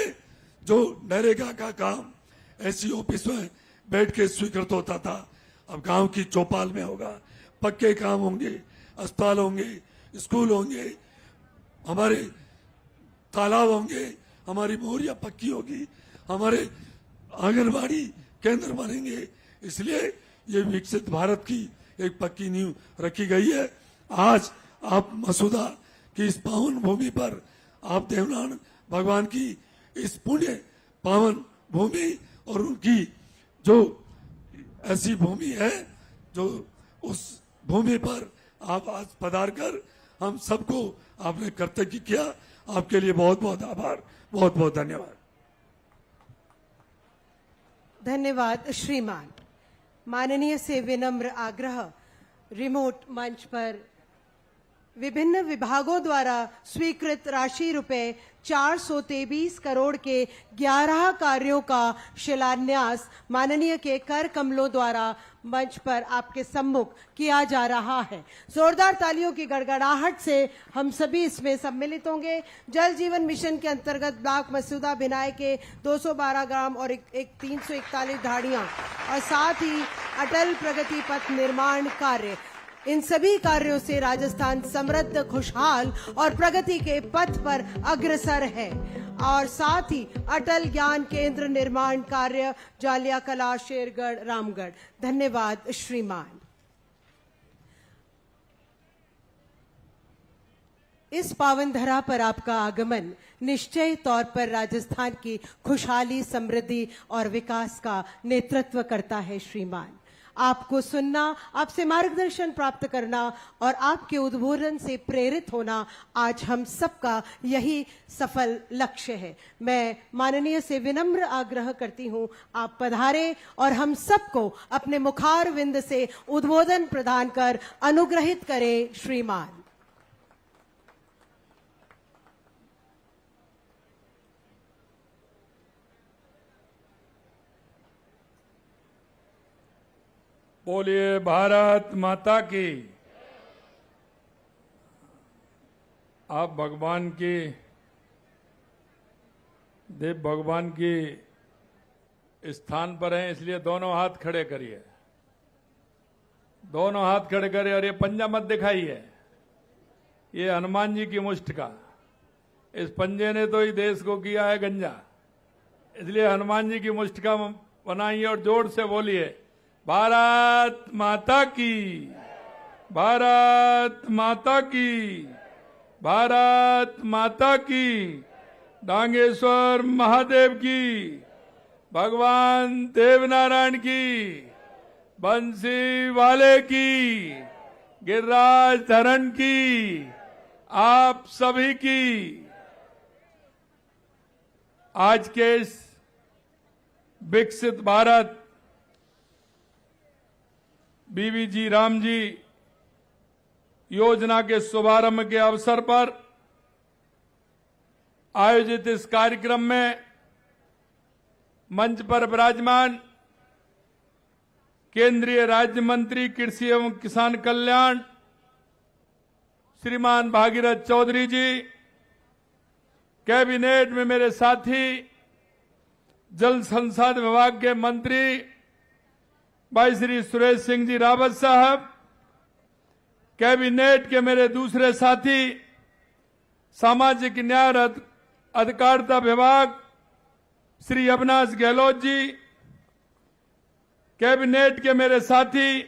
जो नरेगा का काम ऐसी ऑफिस में बैठ के स्वीकृत होता था, अब गांव की चौपाल में होगा, पक्के काम होंगे, अस्पताल होंगे, स्कूल होंगे, हमारे तालाब होंगे, हमारी मोहरिया पक्की होगी, हमारे आंगनबाड़ी केंद्र बनेंगे। इसलिए ये विकसित भारत की एक पक्की नींव रखी गई है। आज आप मसूदा की इस पावन भूमि पर आप देवनारायण भगवान की इस पुण्य पावन भूमि और उनकी जो ऐसी भूमि है, जो उस भूमि पर आप आज पधार कर हम सबको आपने कर्तव्य किया। आपके लिए बहुत बहुत आभार, बहुत बहुत धन्यवाद। धन्यवाद श्रीमान। माननीय से विनम्र आग्रह, रिमोट मंच पर विभिन्न विभागों द्वारा स्वीकृत राशि रुपए 423 करोड़ के 11 कार्यों का शिलान्यास माननीय के कर कमलों द्वारा मंच पर आपके सम्मुख किया जा रहा है। जोरदार तालियों की गड़गड़ाहट से हम सभी इसमें सम्मिलित होंगे। जल जीवन मिशन के अंतर्गत ब्लॉक मसूदा भिनाई के 212 ग्राम और 341 ढाड़ियां और साथ ही अटल प्रगति पथ निर्माण कार्य, इन सभी कार्यों से राजस्थान समृद्ध, खुशहाल और प्रगति के पथ पर अग्रसर है। और साथ ही अटल ज्ञान केंद्र निर्माण कार्य जालिया कला, शेरगढ़, रामगढ़। धन्यवाद श्रीमान। इस पावन धरा पर आपका आगमन निश्चय तौर पर राजस्थान की खुशहाली, समृद्धि और विकास का नेतृत्व करता है श्रीमान। आपको सुनना, आपसे मार्गदर्शन प्राप्त करना और आपके उद्बोधन से प्रेरित होना आज हम सबका यही सफल लक्ष्य है। मैं माननीय से विनम्र आग्रह करती हूं, आप पधारें और हम सबको अपने मुखार विंद से उद्बोधन प्रदान कर अनुग्रहित करें। श्रीमान। बोलिए भारत माता की। आप भगवान की देव भगवान की स्थान पर हैं, इसलिए दोनों हाथ खड़े करिए, दोनों हाथ खड़े करिए और ये पंजा मत दिखाइए, ये हनुमान जी की मुष्ट का, इस पंजे ने तो ही देश को किया है गंजा, इसलिए हनुमान जी की मुष्ट का बनाइए और जोर से बोलिए भारत माता की, भारत माता की, भारत माता की, डांगेश्वर महादेव की, भगवान देवनारायण की, बंसी वाले की, गिरिराज धरण की, आप सभी की। आज के इस विकसित भारत बीबीजी राम जी योजना के शुभारंभ के अवसर पर आयोजित इस कार्यक्रम में मंच पर विराजमान केंद्रीय राज्य मंत्री कृषि एवं किसान कल्याण श्रीमान भागीरथ चौधरी जी, कैबिनेट में मेरे साथी जल संसाधन विभाग के मंत्री भाई श्री सुरेश सिंह जी रावत साहब, कैबिनेट के मेरे दूसरे साथी सामाजिक न्याय अधिकारिता विभाग श्री अविनाश गहलोत जी, कैबिनेट के मेरे साथी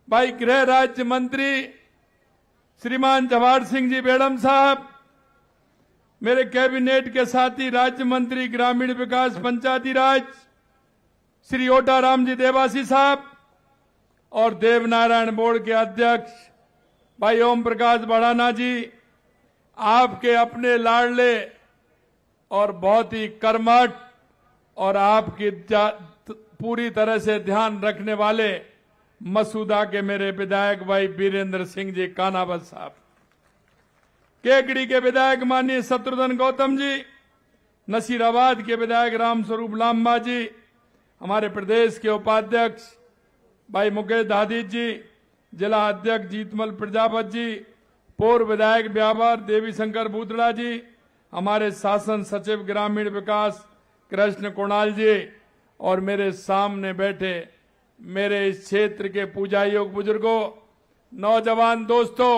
भाई गृह राज्य मंत्री श्रीमान जवाहर सिंह जी बेड़म साहब, मेरे कैबिनेट के साथी राज्य मंत्री ग्रामीण विकास पंचायती राज श्री ओटाराम जी देवासी साहब और देवनारायण बोर्ड के अध्यक्ष भाई ओम प्रकाश बड़ाना जी, आपके अपने लाडले और बहुत ही कर्मठ और आपकी पूरी तरह से ध्यान रखने वाले मसूदा के मेरे विधायक भाई वीरेंद्र सिंह जी कानावत साहब, केकड़ी के विधायक माननीय शत्रुघ्न गौतम जी, नसीराबाद के विधायक रामस्वरूप लांबा जी, हमारे प्रदेश के उपाध्यक्ष भाई मुकेश दादित जी, जिला अध्यक्ष जीतमल प्रजापत जी, पूर्व विधायक व्यापार देवी शंकर बूतड़ा जी, हमारे शासन सचिव ग्रामीण विकास कृष्ण कुणाल जी और मेरे सामने बैठे मेरे इस क्षेत्र के पूजा योग बुजुर्गों, नौजवान दोस्तों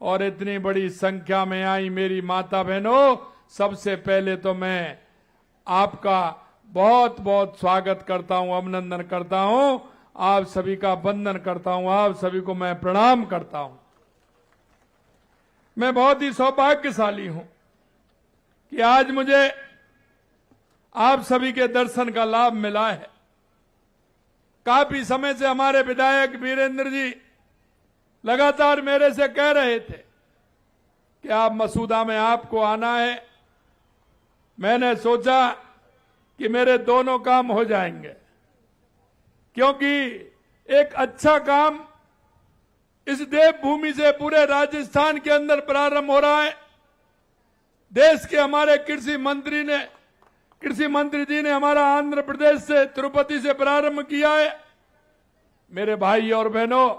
और इतनी बड़ी संख्या में आई मेरी माता बहनों, सबसे पहले तो मैं आपका बहुत बहुत स्वागत करता हूं, अभिनंदन करता हूं, आप सभी का वंदन करता हूं, आप सभी को मैं प्रणाम करता हूं। मैं बहुत ही सौभाग्यशाली हूं कि आज मुझे आप सभी के दर्शन का लाभ मिला है। काफी समय से हमारे विधायक वीरेंद्र जी लगातार मेरे से कह रहे थे कि आप मसूदा में आपको आना है। मैंने सोचा कि मेरे दोनों काम हो जाएंगे, क्योंकि एक अच्छा काम इस देवभूमि से पूरे राजस्थान के अंदर प्रारंभ हो रहा है। देश के हमारे कृषि मंत्री जी ने हमारा आंध्र प्रदेश से तिरुपति से प्रारंभ किया है। मेरे भाई और बहनों,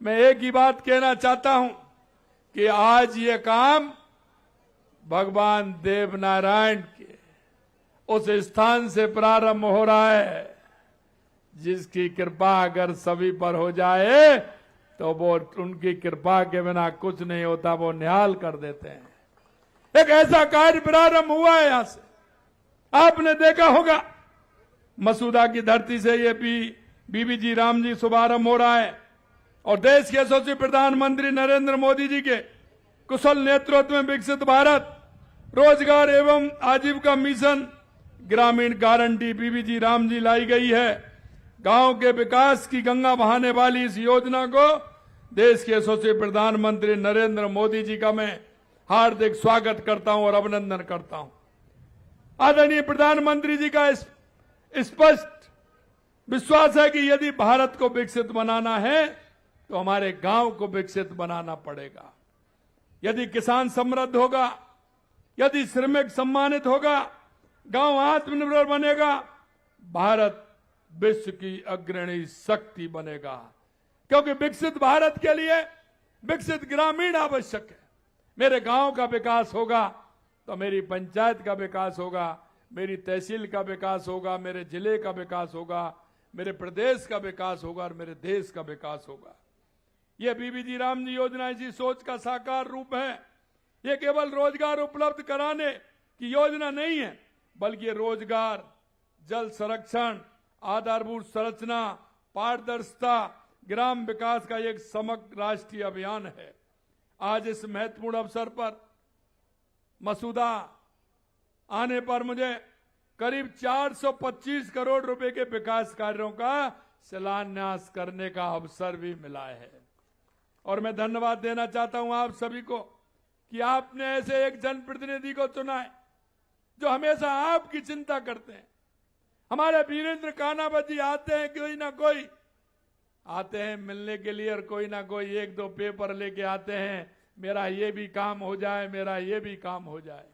मैं एक ही बात कहना चाहता हूं कि आज ये काम भगवान देवनारायण के उस स्थान से प्रारंभ हो रहा है जिसकी कृपा अगर सभी पर हो जाए तो वो उनकी कृपा के बिना कुछ नहीं होता, वो निहाल कर देते हैं। एक ऐसा कार्य प्रारंभ हुआ है यहां से, आपने देखा होगा मसूदा की धरती से ये बीबीजी राम जी शुभारंभ हो रहा है और देश के यशस्वी प्रधानमंत्री नरेंद्र मोदी जी के कुशल नेतृत्व में विकसित भारत रोजगार एवं आजीविका मिशन ग्रामीण गारंटी बीबीजी राम जी लाई गई है। गांव के विकास की गंगा बहाने वाली इस योजना को देश के यशस्वी प्रधानमंत्री नरेंद्र मोदी जी का मैं हार्दिक स्वागत करता हूं और अभिनंदन करता हूं। आदरणीय प्रधानमंत्री जी का स्पष्ट विश्वास है कि यदि भारत को विकसित बनाना है तो हमारे गांव को विकसित बनाना पड़ेगा। यदि किसान समृद्ध होगा, यदि श्रमिक सम्मानित होगा, गांव आत्मनिर्भर बनेगा, भारत विश्व की अग्रणी शक्ति बनेगा। क्योंकि विकसित भारत के लिए विकसित ग्रामीण आवश्यक है। मेरे गांव का विकास होगा तो मेरी पंचायत का विकास होगा, मेरी तहसील का विकास होगा, मेरे जिले का विकास होगा, मेरे प्रदेश का विकास होगा और मेरे देश का विकास होगा। यह बीबीजी राम जी योजना इसी सोच का साकार रूप है। यह केवल रोजगार उपलब्ध कराने की योजना नहीं है, बल्कि रोजगार, जल संरक्षण, आधारभूत संरचना, पारदर्शिता, ग्राम विकास का एक समग्र राष्ट्रीय अभियान है। आज इस महत्वपूर्ण अवसर पर मसूदा आने पर मुझे करीब 425 करोड़ रुपए के विकास कार्यों का शिलान्यास करने का अवसर भी मिला है। और मैं धन्यवाद देना चाहता हूं आप सभी को कि आपने ऐसे एक जनप्रतिनिधि को चुना है जो हमेशा आपकी चिंता करते हैं। हमारे वीरेंद्र कानावत जी आते हैं, कोई ना कोई आते हैं मिलने के लिए और कोई ना कोई एक दो पेपर लेके आते हैं, मेरा ये भी काम हो जाए, मेरा ये भी काम हो जाए।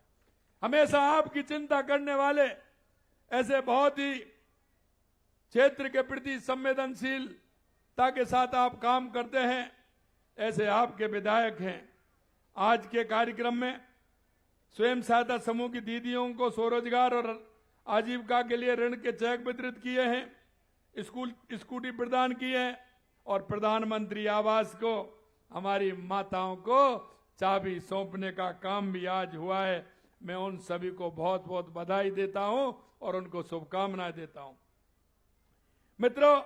हमेशा आपकी चिंता करने वाले, ऐसे बहुत ही क्षेत्र के प्रति संवेदनशीलता के साथ आप काम करते हैं, ऐसे आपके विधायक हैं। आज के कार्यक्रम में स्वयं सहायता समूह की दीदियों को स्वरोजगार और आजीविका के लिए ऋण के चेक वितरित किए हैं, स्कूटी प्रदान किए हैं और प्रधानमंत्री आवास को हमारी माताओं को चाबी सौंपने का काम भी आज हुआ है। मैं उन सभी को बहुत बहुत बधाई देता हूं और उनको शुभकामनाएं देता हूं। मित्रों,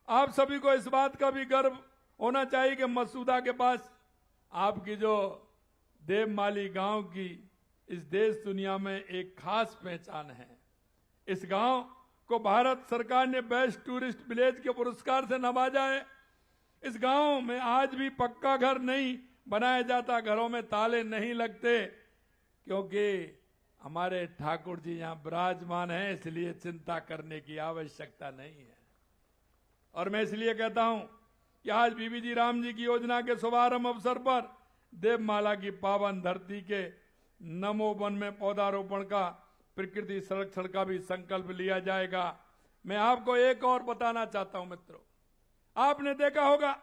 आप सभी को इस बात का भी गर्व होना चाहिए कि मसूदा के पास आपकी जो देवमाली गांव की इस देश दुनिया में एक खास पहचान है। इस गांव को भारत सरकार ने बेस्ट टूरिस्ट विलेज के पुरस्कार से नवाजा है। इस गांव में आज भी पक्का घर नहीं बनाया जाता, घरों में ताले नहीं लगते, क्योंकि हमारे ठाकुर जी यहां विराजमान हैं, इसलिए चिंता करने की आवश्यकता नहीं है। और मैं इसलिए कहता हूं कि आज बीबीजी राम जी की योजना के शुभारंभ अवसर पर देवमाला की पावन धरती के नमो वन में पौधारोपण का, प्रकृति संरक्षण का भी संकल्प लिया जाएगा। मैं आपको एक और बताना चाहता हूं मित्रों, आपने देखा होगा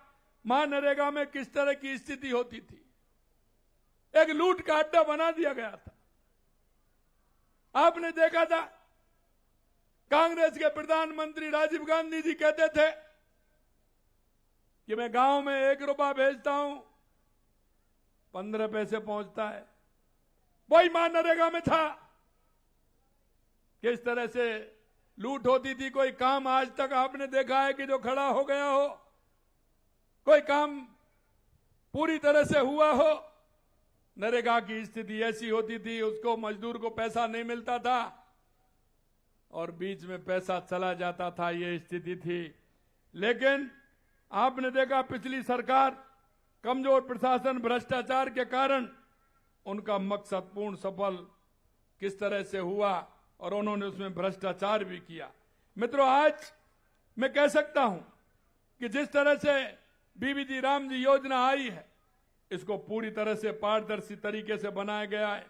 महानरेगा में किस तरह की स्थिति होती थी। एक लूट का अड्डा बना दिया गया था। आपने देखा था कांग्रेस के प्रधानमंत्री राजीव गांधी जी कहते थे कि मैं गांव में 1 रुपया भेजता हूं, 15 पैसे पहुंचता है। वही महानरेगा में था। किस तरह से लूट होती थी। कोई काम आज तक आपने देखा है कि जो खड़ा हो गया हो, कोई काम पूरी तरह से हुआ हो। नरेगा की स्थिति ऐसी होती थी, उसको मजदूर को पैसा नहीं मिलता था और बीच में पैसा चला जाता था, ये स्थिति थी। लेकिन आपने देखा पिछली सरकार, कमजोर प्रशासन, भ्रष्टाचार के कारण उनका मकसद पूर्ण सफल किस तरह से हुआ और उन्होंने उसमें भ्रष्टाचार भी किया। मित्रों, आज मैं कह सकता हूं कि जिस तरह से बीबीजी राम जी योजना आई है, इसको पूरी तरह से पारदर्शी तरीके से बनाया गया है।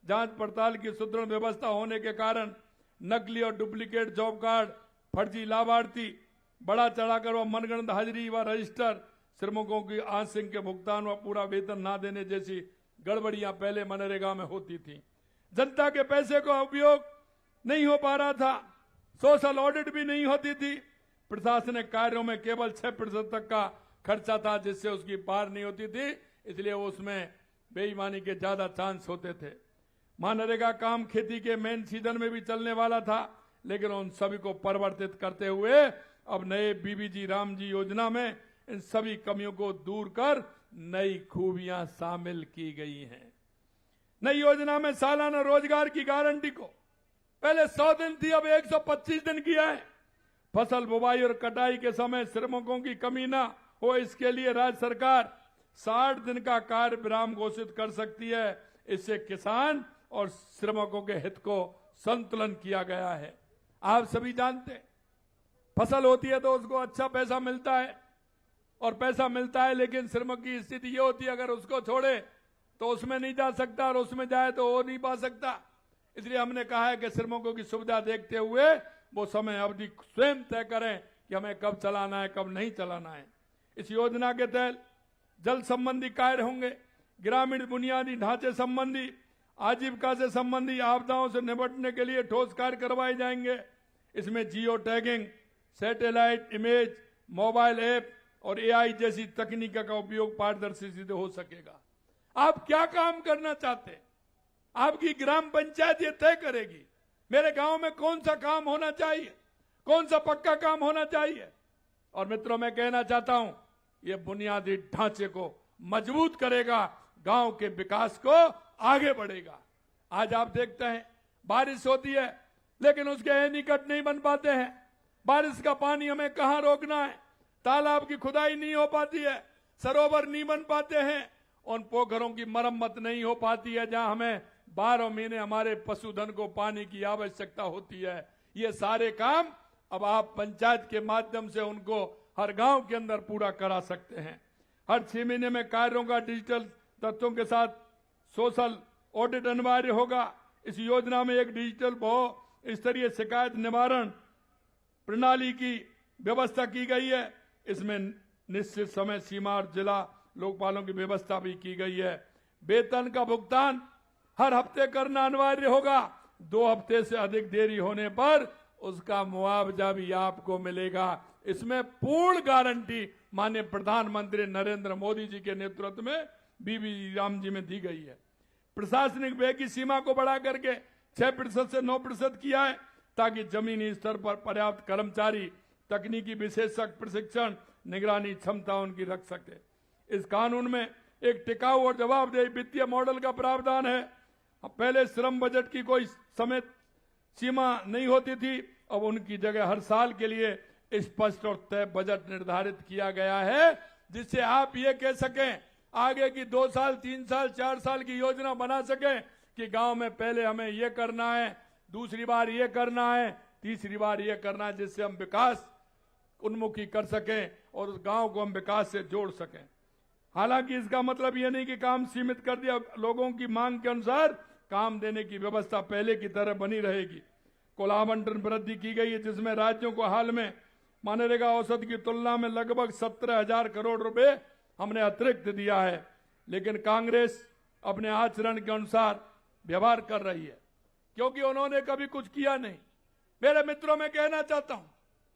जांच पड़ताल की सुदृढ़ व्यवस्था होने के कारण नकली और डुप्लीकेट जॉब कार्ड, फर्जी लाभार्थी, बड़ा चढ़ाकर व मनगढ़ंत हाजिरी व रजिस्टर, श्रमिकों की आंशिक के भुगतान व पूरा वेतन ना देने जैसी गड़बड़ियां पहले मनरेगा में होती थी। जनता के पैसे का उपयोग नहीं हो पा रहा था, सोशल ऑडिट भी नहीं होती थी, प्रशासनिक कार्यों में केवल 6% तक का खर्चा था, जिससे उसकी पार नहीं होती थी, इसलिए उसमें बेईमानी के ज्यादा चांस होते थे। मनरेगा काम खेती के मेन सीजन में भी चलने वाला था, लेकिन उन सभी को परिवर्तित करते हुए अब नए बीबीजी राम जी योजना में इन सभी कमियों को दूर कर नई खूबियां शामिल की गई हैं। नई योजना में सालाना रोजगार की गारंटी को पहले 100 दिन थी, अब 125 दिन किया है। फसल बुवाई और कटाई के समय श्रमिकों की कमी न हो, इसके लिए राज्य सरकार 60 दिन का कार्य विराम घोषित कर सकती है। इससे किसान और श्रमिकों के हित को संतुलन किया गया है। आप सभी जानते हैं फसल होती है तो उसको अच्छा पैसा मिलता है और पैसा मिलता है, लेकिन श्रमिक की स्थिति ये होती है अगर उसको छोड़े तो उसमें नहीं जा सकता और उसमें जाए तो हो नहीं पा सकता। इसलिए हमने कहा है कि श्रमिकों की सुविधा देखते हुए वो समय अवधि स्वयं तय करें कि हमें कब चलाना है कब नहीं चलाना है। इस योजना के तहत जल संबंधी कार्य होंगे, ग्रामीण बुनियादी ढांचे संबंधी, आजीविका से संबंधी आपदाओं से निपटने के लिए ठोस कार्य करवाए जाएंगे। इसमें geo tagging, satellite image, mobile app और एआई जैसी तकनीक का उपयोग पारदर्शी सीधे हो सकेगा। आप क्या काम करना चाहते हैं, आपकी ग्राम पंचायत ये तय करेगी मेरे गांव में कौन सा काम होना चाहिए, कौन सा पक्का काम होना चाहिए। और मित्रों, मैं कहना चाहता हूं ये बुनियादी ढांचे को मजबूत करेगा, गांव के विकास को आगे बढ़ेगा। आज आप देखते हैं बारिश होती है लेकिन उसके एनीकट नहीं बन पाते हैं। बारिश का पानी हमें कहां रोकना है, तालाब की खुदाई नहीं हो पाती है, सरोवर नहीं बन पाते हैं, उन पोखरों की मरम्मत नहीं हो पाती है जहां हमें 12 महीने हमारे पशुधन को पानी की आवश्यकता होती है। ये सारे काम अब आप पंचायत के माध्यम से उनको हर गांव के अंदर पूरा करा सकते हैं। हर 6 महीने में कार्यों का डिजिटल तथ्यों के साथ सोशल ऑडिट अनिवार्य होगा। इस योजना में एक डिजिटल बहु स्तरीय शिकायत निवारण प्रणाली की व्यवस्था की गई है। इसमें निश्चित समय सीमा और जिला लोकपालों की व्यवस्था भी की गई है। वेतन का भुगतान हर हफ्ते करना अनिवार्य होगा। 2 हफ्ते से अधिक देरी होने पर उसका मुआवजा भी आपको मिलेगा। इसमें पूर्ण गारंटी माननीय प्रधानमंत्री नरेंद्र मोदी जी के नेतृत्व में बीबी राम जी में दी गई है। प्रशासनिक व्यय की सीमा को बढ़ा करके 6% से 9% किया है ताकि जमीनी स्तर पर पर्याप्त कर्मचारी तकनीकी विशेषज्ञ प्रशिक्षण निगरानी क्षमता उनकी रख सके। इस कानून में एक टिकाऊ और जवाबदेह वित्तीय मॉडल का प्रावधान है। पहले श्रम बजट की कोई समय सीमा नहीं होती थी, अब उनकी जगह हर साल के लिए स्पष्ट और तय बजट निर्धारित किया गया है, जिससे आप ये कह सकें आगे की 2 साल 3 साल 4 साल की योजना बना सकें कि गांव में पहले हमें ये करना है, दूसरी बार ये करना है, तीसरी बार ये करना है, जिससे हम विकास उन्मुखी कर सकें और उस गांव को हम विकास से जोड़ सकें। हालांकि इसका मतलब यह नहीं कि काम सीमित कर दिया, लोगों की मांग के अनुसार काम देने की व्यवस्था पहले की तरह बनी रहेगी। कुल आवंटन वृद्धि की गई है, जिसमें राज्यों को हाल में मनरेगा औसत की तुलना में लगभग 17,000 करोड़ रुपए हमने अतिरिक्त दिया है। लेकिन कांग्रेस अपने आचरण के अनुसार व्यवहार कर रही है, क्योंकि उन्होंने कभी कुछ किया नहीं। मेरे मित्रों, मैं कहना चाहता हूं,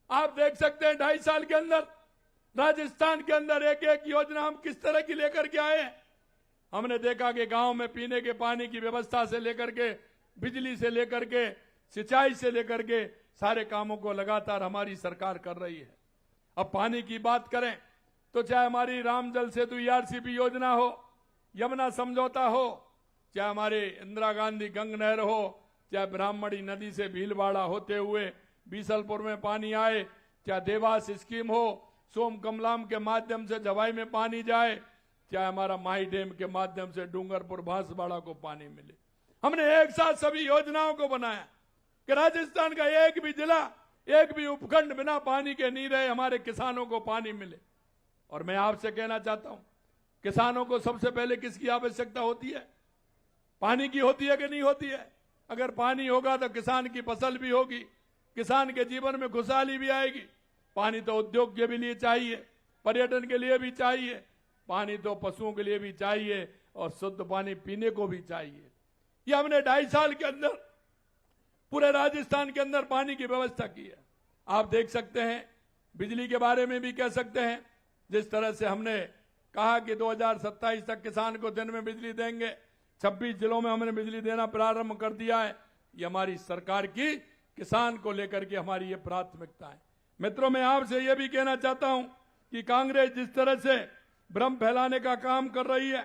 आप देख सकते हैं 2.5 साल के अंदर राजस्थान के अंदर एक एक योजना हम किस तरह की लेकर के आए हैं। हमने देखा कि गांव में पीने के पानी की व्यवस्था से लेकर के, बिजली से लेकर के, सिंचाई से लेकर के सारे कामों को लगातार हमारी सरकार कर रही है। अब पानी की बात करें तो चाहे हमारी राम जल सेतु ERCP योजना हो, यमुना समझौता हो, चाहे हमारे इंदिरा गांधी गंग नहर हो, चाहे ब्राह्मणी नदी से भीलवाड़ा होते हुए बीसलपुर में पानी आए, चाहे देवास स्कीम हो, सोम कमलाम के माध्यम से जवाई में पानी जाए, चाहे हमारा माही डैम के माध्यम से डूंगरपुर बांसवाड़ा को पानी मिले। हमने एक साथ सभी योजनाओं को बनाया कि राजस्थान का एक भी जिला, एक भी उपखंड बिना पानी के नहीं रहे, हमारे किसानों को पानी मिले। और मैं आपसे कहना चाहता हूं, किसानों को सबसे पहले किसकी आवश्यकता होती है? पानी की होती है कि नहीं होती है? अगर पानी होगा तो किसान की फसल भी होगी, किसान के जीवन में खुशहाली भी आएगी। पानी तो उद्योग के भी लिए चाहिए, पर्यटन के लिए भी चाहिए, पानी तो पशुओं के लिए भी चाहिए और शुद्ध पानी पीने को भी चाहिए। ये हमने 2.5 साल के अंदर पूरे राजस्थान के अंदर पानी की व्यवस्था की है। आप देख सकते हैं, बिजली के बारे में भी कह सकते हैं, जिस तरह से हमने कहा कि 2027 तक किसान को दिन में बिजली देंगे, 26 जिलों में हमने बिजली देना प्रारंभ कर दिया है। ये हमारी सरकार की किसान को लेकर के हमारी ये प्राथमिकता है। मित्रों, मैं आपसे ये भी कहना चाहता हूं कि कांग्रेस जिस तरह से भ्रम फैलाने का काम कर रही है,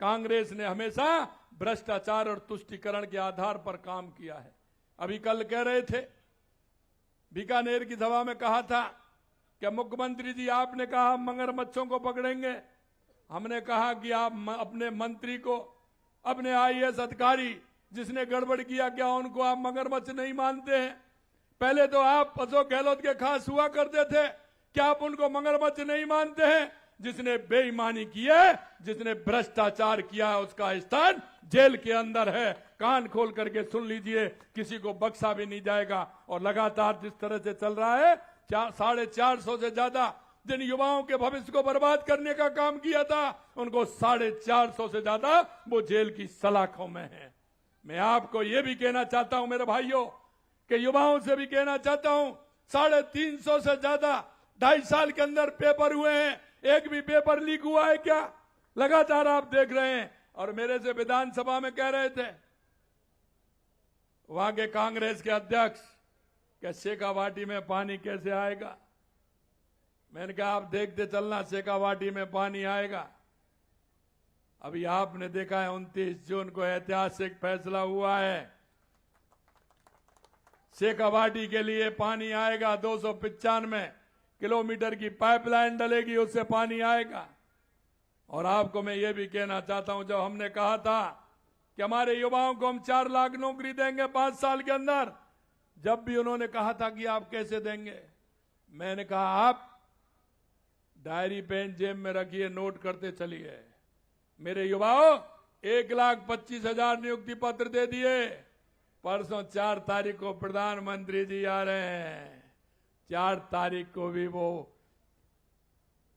कांग्रेस ने हमेशा भ्रष्टाचार और तुष्टीकरण के आधार पर काम किया है। अभी कल कह रहे थे बीकानेर की सभा में कहा था कि मुख्यमंत्री जी आपने कहा मगरमच्छों को पकड़ेंगे। हमने कहा कि आप अपने मंत्री को, अपने आईएएस अधिकारी जिसने गड़बड़ किया, क्या उनको आप मगरमच्छ नहीं मानते हैं? पहले तो आप अशोक गहलोत के खास हुआ करते थे, क्या आप उनको मगरमच्छ नहीं मानते हैं? जिसने बेईमानी की है, जिसने भ्रष्टाचार किया है, उसका स्थान जेल के अंदर है। कान खोल करके सुन लीजिए, किसी को बख्शा भी नहीं जाएगा। और लगातार जिस तरह से चल रहा है, 450 से ज्यादा जिन युवाओं के भविष्य को बर्बाद करने का काम किया था, उनको 450 से ज्यादा वो जेल की सलाखों में है। मैं आपको ये भी कहना चाहता हूं मेरे भाइयों, कि युवाओं से भी कहना चाहता हूं, 350 से ज्यादा 2.5 साल के अंदर पेपर हुए हैं, एक भी पेपर लीक हुआ है क्या? लगातार आप देख रहे हैं। और मेरे से विधानसभा में कह रहे थे वहां के कांग्रेस के अध्यक्ष कि शेखावाटी में पानी कैसे आएगा। मैंने कहा आप देखते चलना, शेखावाटी में पानी आएगा। अभी आपने देखा है 29 जून को ऐतिहासिक फैसला हुआ है, शेखावाटी के लिए पानी आएगा। 295 किलोमीटर की पाइपलाइन डलेगी, उससे पानी आएगा। और आपको मैं ये भी कहना चाहता हूं, जब हमने कहा था कि हमारे युवाओं को हम 4 लाख नौकरी देंगे 5 साल के अंदर, जब भी उन्होंने कहा था कि आप कैसे देंगे, मैंने कहा आप डायरी पेन जेब में रखिए, नोट करते चलिए। मेरे युवाओं 1,25,000 नियुक्ति पत्र दे दिए। परसों 4 तारीख को प्रधानमंत्री जी आ रहे हैं, 4 तारीख को भी वो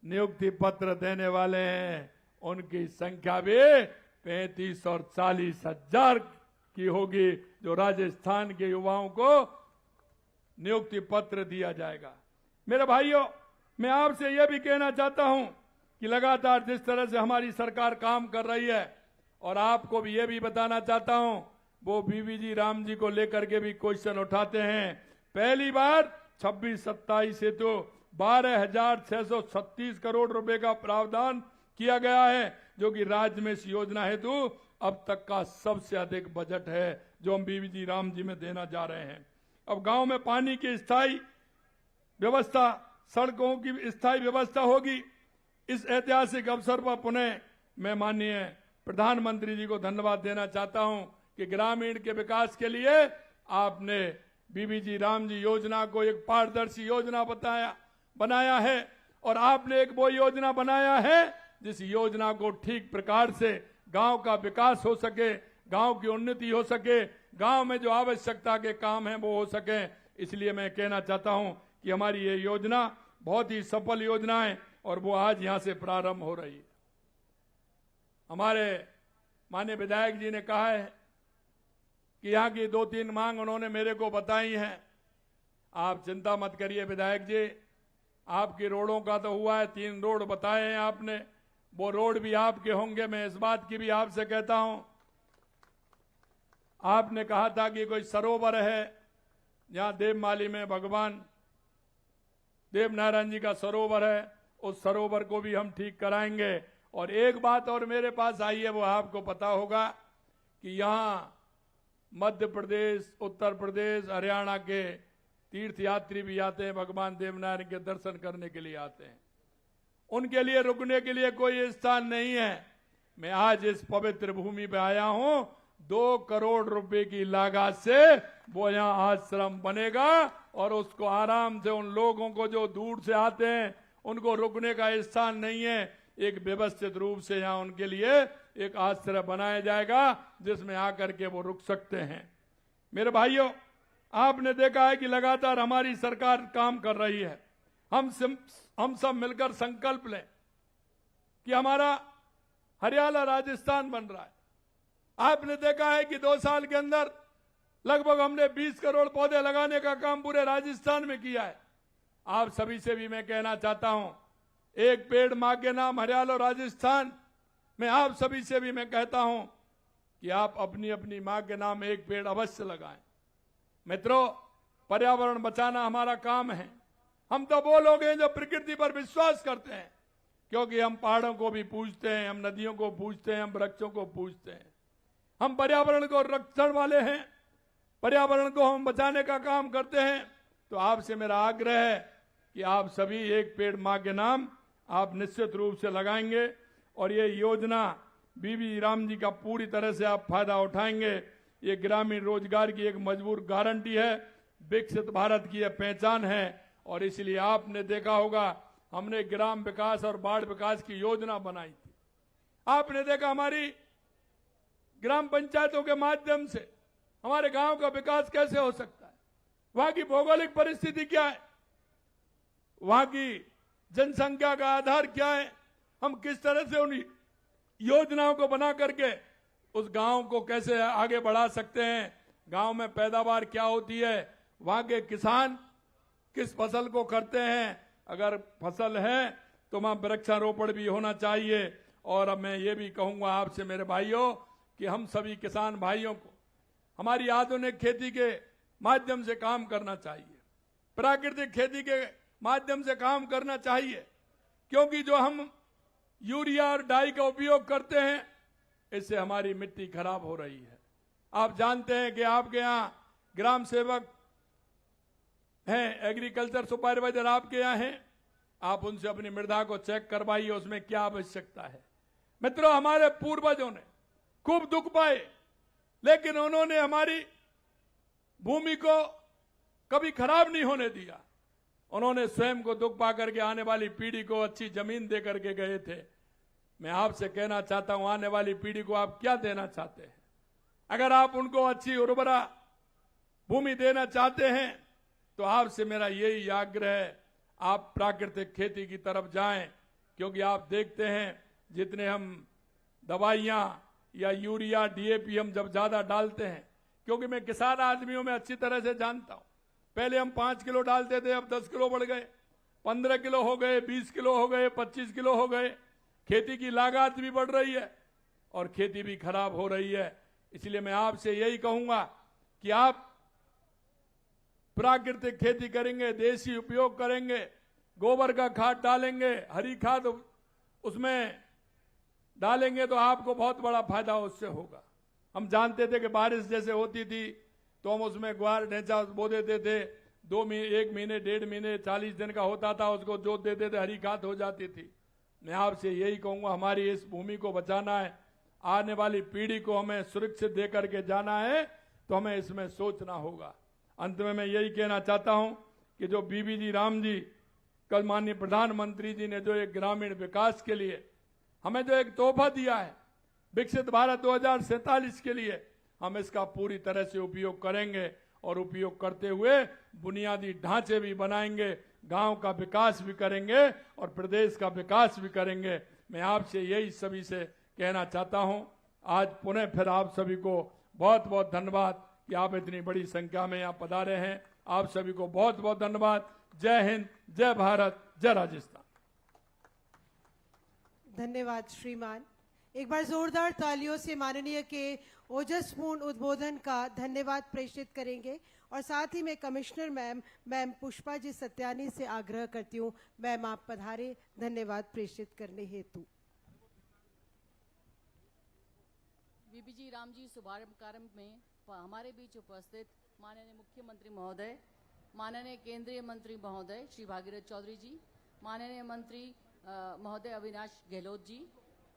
नियुक्ति पत्र देने वाले हैं। उनकी संख्या भी 35 और 40 हजार की होगी, जो राजस्थान के युवाओं को नियुक्ति पत्र दिया जाएगा। मेरे भाइयों, मैं आपसे यह भी कहना चाहता हूं कि लगातार जिस तरह से हमारी सरकार काम कर रही है, और आपको भी यह भी बताना चाहता हूं, वो बीबीजी राम जी को लेकर के भी क्वेश्चन उठाते हैं। पहली बार 26-27 से तो 12,636 करोड़ रुपए का प्रावधान किया गया है, जो कि राज्य में इस योजना हेतु अब तक का सबसे अधिक बजट है, जो हम बीबीजी राम जी में देना जा रहे हैं। अब गांव में पानी की स्थायी व्यवस्था, सड़कों की स्थायी व्यवस्था होगी। इस ऐतिहासिक अवसर पर पुनः मैं माननीय प्रधानमंत्री जी को धन्यवाद देना चाहता हूं कि ग्रामीण के विकास के लिए आपने बीबीजी राम जी योजना को एक पारदर्शी योजना बनाया है। और आपने एक वो योजना बनाया है जिस योजना को ठीक प्रकार से गांव का विकास हो सके, गांव की उन्नति हो सके, गांव में जो आवश्यकता के काम हैं वो हो सके। इसलिए मैं कहना चाहता हूं कि हमारी ये योजना बहुत ही सफल योजना है, और वो आज यहां से प्रारंभ हो रही है। हमारे माननीय विधायक जी ने कहा है कि यहाँ की 2-3 मांग उन्होंने मेरे को बताई हैं। आप चिंता मत करिए विधायक जी, आपकी रोडों का तो हुआ है, 3 रोड बताए हैं आपने, वो रोड भी आपके होंगे। मैं इस बात की भी आपसे कहता हूं, आपने कहा था कि कोई सरोवर है जहां देवमाली में भगवान देवनारायण जी का सरोवर है, उस सरोवर को भी हम ठीक कराएंगे। और एक बात और मेरे पास आई है, वो आपको पता होगा कि यहां मध्य प्रदेश, उत्तर प्रदेश, हरियाणा के तीर्थयात्री भी आते हैं, भगवान देवनारायण के दर्शन करने के लिए आते हैं। उनके लिए रुकने के लिए कोई स्थान नहीं है। मैं आज इस पवित्र भूमि पे आया हूं, 2 करोड़ रुपए की लागत से वो यहाँ आश्रम बनेगा, और उसको आराम से उन लोगों को जो दूर से आते हैं उनको रुकने का स्थान नहीं है, एक व्यवस्थित रूप से यहाँ उनके लिए एक आश्रय बनाया जाएगा जिसमें आकर के वो रुक सकते हैं। मेरे भाइयों, आपने देखा है कि लगातार हमारी सरकार काम कर रही है। हम सब मिलकर संकल्प लें कि हमारा हरियाणा राजस्थान बन रहा है। आपने देखा है कि 2 साल के अंदर लगभग हमने 20 करोड़ पौधे लगाने का काम पूरे राजस्थान में किया है। आप सभी से भी मैं कहना चाहता हूं, एक पेड़ मां के नाम हरियाणा राजस्थान में आप सभी से भी मैं कहता हूं कि आप अपनी अपनी मां के नाम एक पेड़ अवश्य लगाएं। मित्रों, पर्यावरण बचाना हमारा काम है। हम तो वो लोग हैं जो प्रकृति पर विश्वास करते हैं, क्योंकि हम पहाड़ों को भी पूजते हैं, हम नदियों को पूजते हैं, हम वृक्षों को पूजते हैं। हम पर्यावरण को रक्षण वाले हैं, पर्यावरण को हम बचाने का काम करते हैं। तो आपसे मेरा आग्रह है कि आप सभी एक पेड़ मां के नाम आप निश्चित रूप से लगाएंगे और ये योजना बीबी राम जी का पूरी तरह से आप फायदा उठाएंगे। ये ग्रामीण रोजगार की एक मजबूत गारंटी है, विकसित भारत की यह पहचान है। और इसलिए आपने देखा होगा हमने ग्राम विकास और बाढ़ विकास की योजना बनाई थी। आपने देखा हमारी ग्राम पंचायतों के माध्यम से हमारे गांव का विकास कैसे हो सकता है। वहां की भौगोलिक परिस्थिति क्या है, वहां की जनसंख्या का आधार क्या है, हम किस तरह से उन योजनाओं को बना करके उस गांव को कैसे आगे बढ़ा सकते हैं, गांव में पैदावार क्या होती है, वहां के किसान किस फसल को करते हैं, अगर फसल है तो वहां वृक्षारोपण भी होना चाहिए। और अब मैं ये भी कहूंगा आपसे मेरे भाइयों कि हम सभी किसान भाइयों को हमारी आधुनिक खेती के माध्यम से काम करना चाहिए, प्राकृतिक खेती के माध्यम से काम करना चाहिए, क्योंकि जो हम यूरिया और डाई का उपयोग करते हैं इससे हमारी मिट्टी खराब हो रही है। आप जानते हैं कि आपके यहां ग्राम सेवक हैं, एग्रीकल्चर सुपरवाइजर आपके यहां हैं, आप उनसे अपनी मृदा को चेक करवाइए उसमें क्या आवश्यकता है। मित्रों, हमारे पूर्वजों ने खूब दुख पाए, लेकिन उन्होंने हमारी भूमि को कभी खराब नहीं होने दिया। उन्होंने स्वयं को दुख पा करके आने वाली पीढ़ी को अच्छी जमीन दे करके गए थे। मैं आपसे कहना चाहता हूं, आने वाली पीढ़ी को आप क्या देना चाहते हैं? अगर आप उनको अच्छी उर्वरा भूमि देना चाहते हैं तो आपसे मेरा यही आग्रह है, आप प्राकृतिक खेती की तरफ जाएं, क्योंकि आप देखते हैं जितने हम दवाइयां या यूरिया डीएपी हम जब ज्यादा डालते हैं, क्योंकि मैं किसान आदमियों में अच्छी तरह से जानता हूं, पहले हम 5 किलो डालते थे, अब 10 किलो बढ़ गए, 15 किलो हो गए, 20 किलो हो गए, 25 किलो हो गए। खेती की लागत भी बढ़ रही है और खेती भी खराब हो रही है। इसलिए मैं आपसे यही कहूंगा कि आप प्राकृतिक खेती करेंगे, देसी उपयोग करेंगे, गोबर का खाद डालेंगे, हरी खाद उसमें डालेंगे तो आपको बहुत बड़ा फायदा उससे होगा। हम जानते थे कि बारिश जैसे होती थी तो हम उसमें ग्वार ढेंचा बो देते थे, 1 महीने 1.5 महीने 40 दिन का होता था, उसको जोत देते थे, हरी खाद हो जाती थी। मैं आपसे यही कहूंगा, हमारी इस भूमि को बचाना है, आने वाली पीढ़ी को हमें सुरक्षित दे करके जाना है, तो हमें इसमें सोचना होगा। अंत में मैं यही कहना चाहता हूं कि जो बीबी जी राम जी कल माननीय प्रधानमंत्री जी ने जो एक ग्रामीण विकास के लिए हमें जो एक तोहफा दिया है विकसित भारत 2047 के लिए, हम इसका पूरी तरह से उपयोग करेंगे और उपयोग करते हुए बुनियादी ढांचे भी बनाएंगे, गांव का विकास भी करेंगे और प्रदेश का विकास भी करेंगे। मैं आपसे यही सभी से कहना चाहता हूं। आज पुनः फिर आप सभी को बहुत बहुत धन्यवाद कि आप इतनी बड़ी संख्या में यहाँ पधारे हैं। आप सभी को बहुत बहुत धन्यवाद। जय हिंद, जय भारत, जय राजस्थान। धन्यवाद श्रीमान। एक बार जोरदार तालियों से माननीय के ओजस्पूर्ण उद्बोधन का धन्यवाद प्रेषित करेंगे। और साथ ही मैं कमिश्नर मैम पुष्पा जी सत्यानी से आग्रह करती हूँ, मैम आप पधारे धन्यवाद प्रेषित करने हेतु। बीबीजी राम जी शुभारंभ कार्यक्रम में हमारे बीच उपस्थित माननीय मुख्यमंत्री महोदय, माननीय केंद्रीय मंत्री महोदय श्री भागीरथ चौधरी जी, माननीय मंत्री महोदय अविनाश गहलोत जी,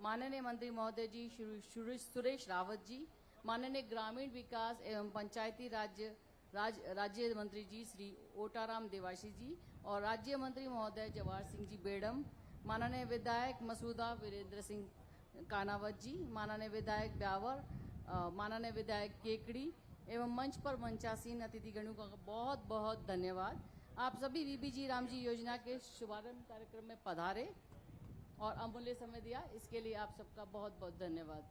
माननीय मंत्री महोदय जी श्री सुरेश रावत जी, माननीय ग्रामीण विकास एवं पंचायती राज्य मंत्री जी श्री ओटाराम देवासी जी और राज्य मंत्री महोदय जवाहर सिंह जी बेडम, माननीय विधायक मसूदा वीरेंद्र सिंह कानावत जी, माननीय विधायक ब्यावर, माननीय विधायक केकड़ी एवं मंच पर मंचासीन अतिथिगणों का बहुत बहुत धन्यवाद। आप सभी बीबीजी राम जी योजना के शुभारंभ कार्यक्रम में पधारे और अमूल्य समय दिया, इसके लिए आप सबका बहुत बहुत धन्यवाद।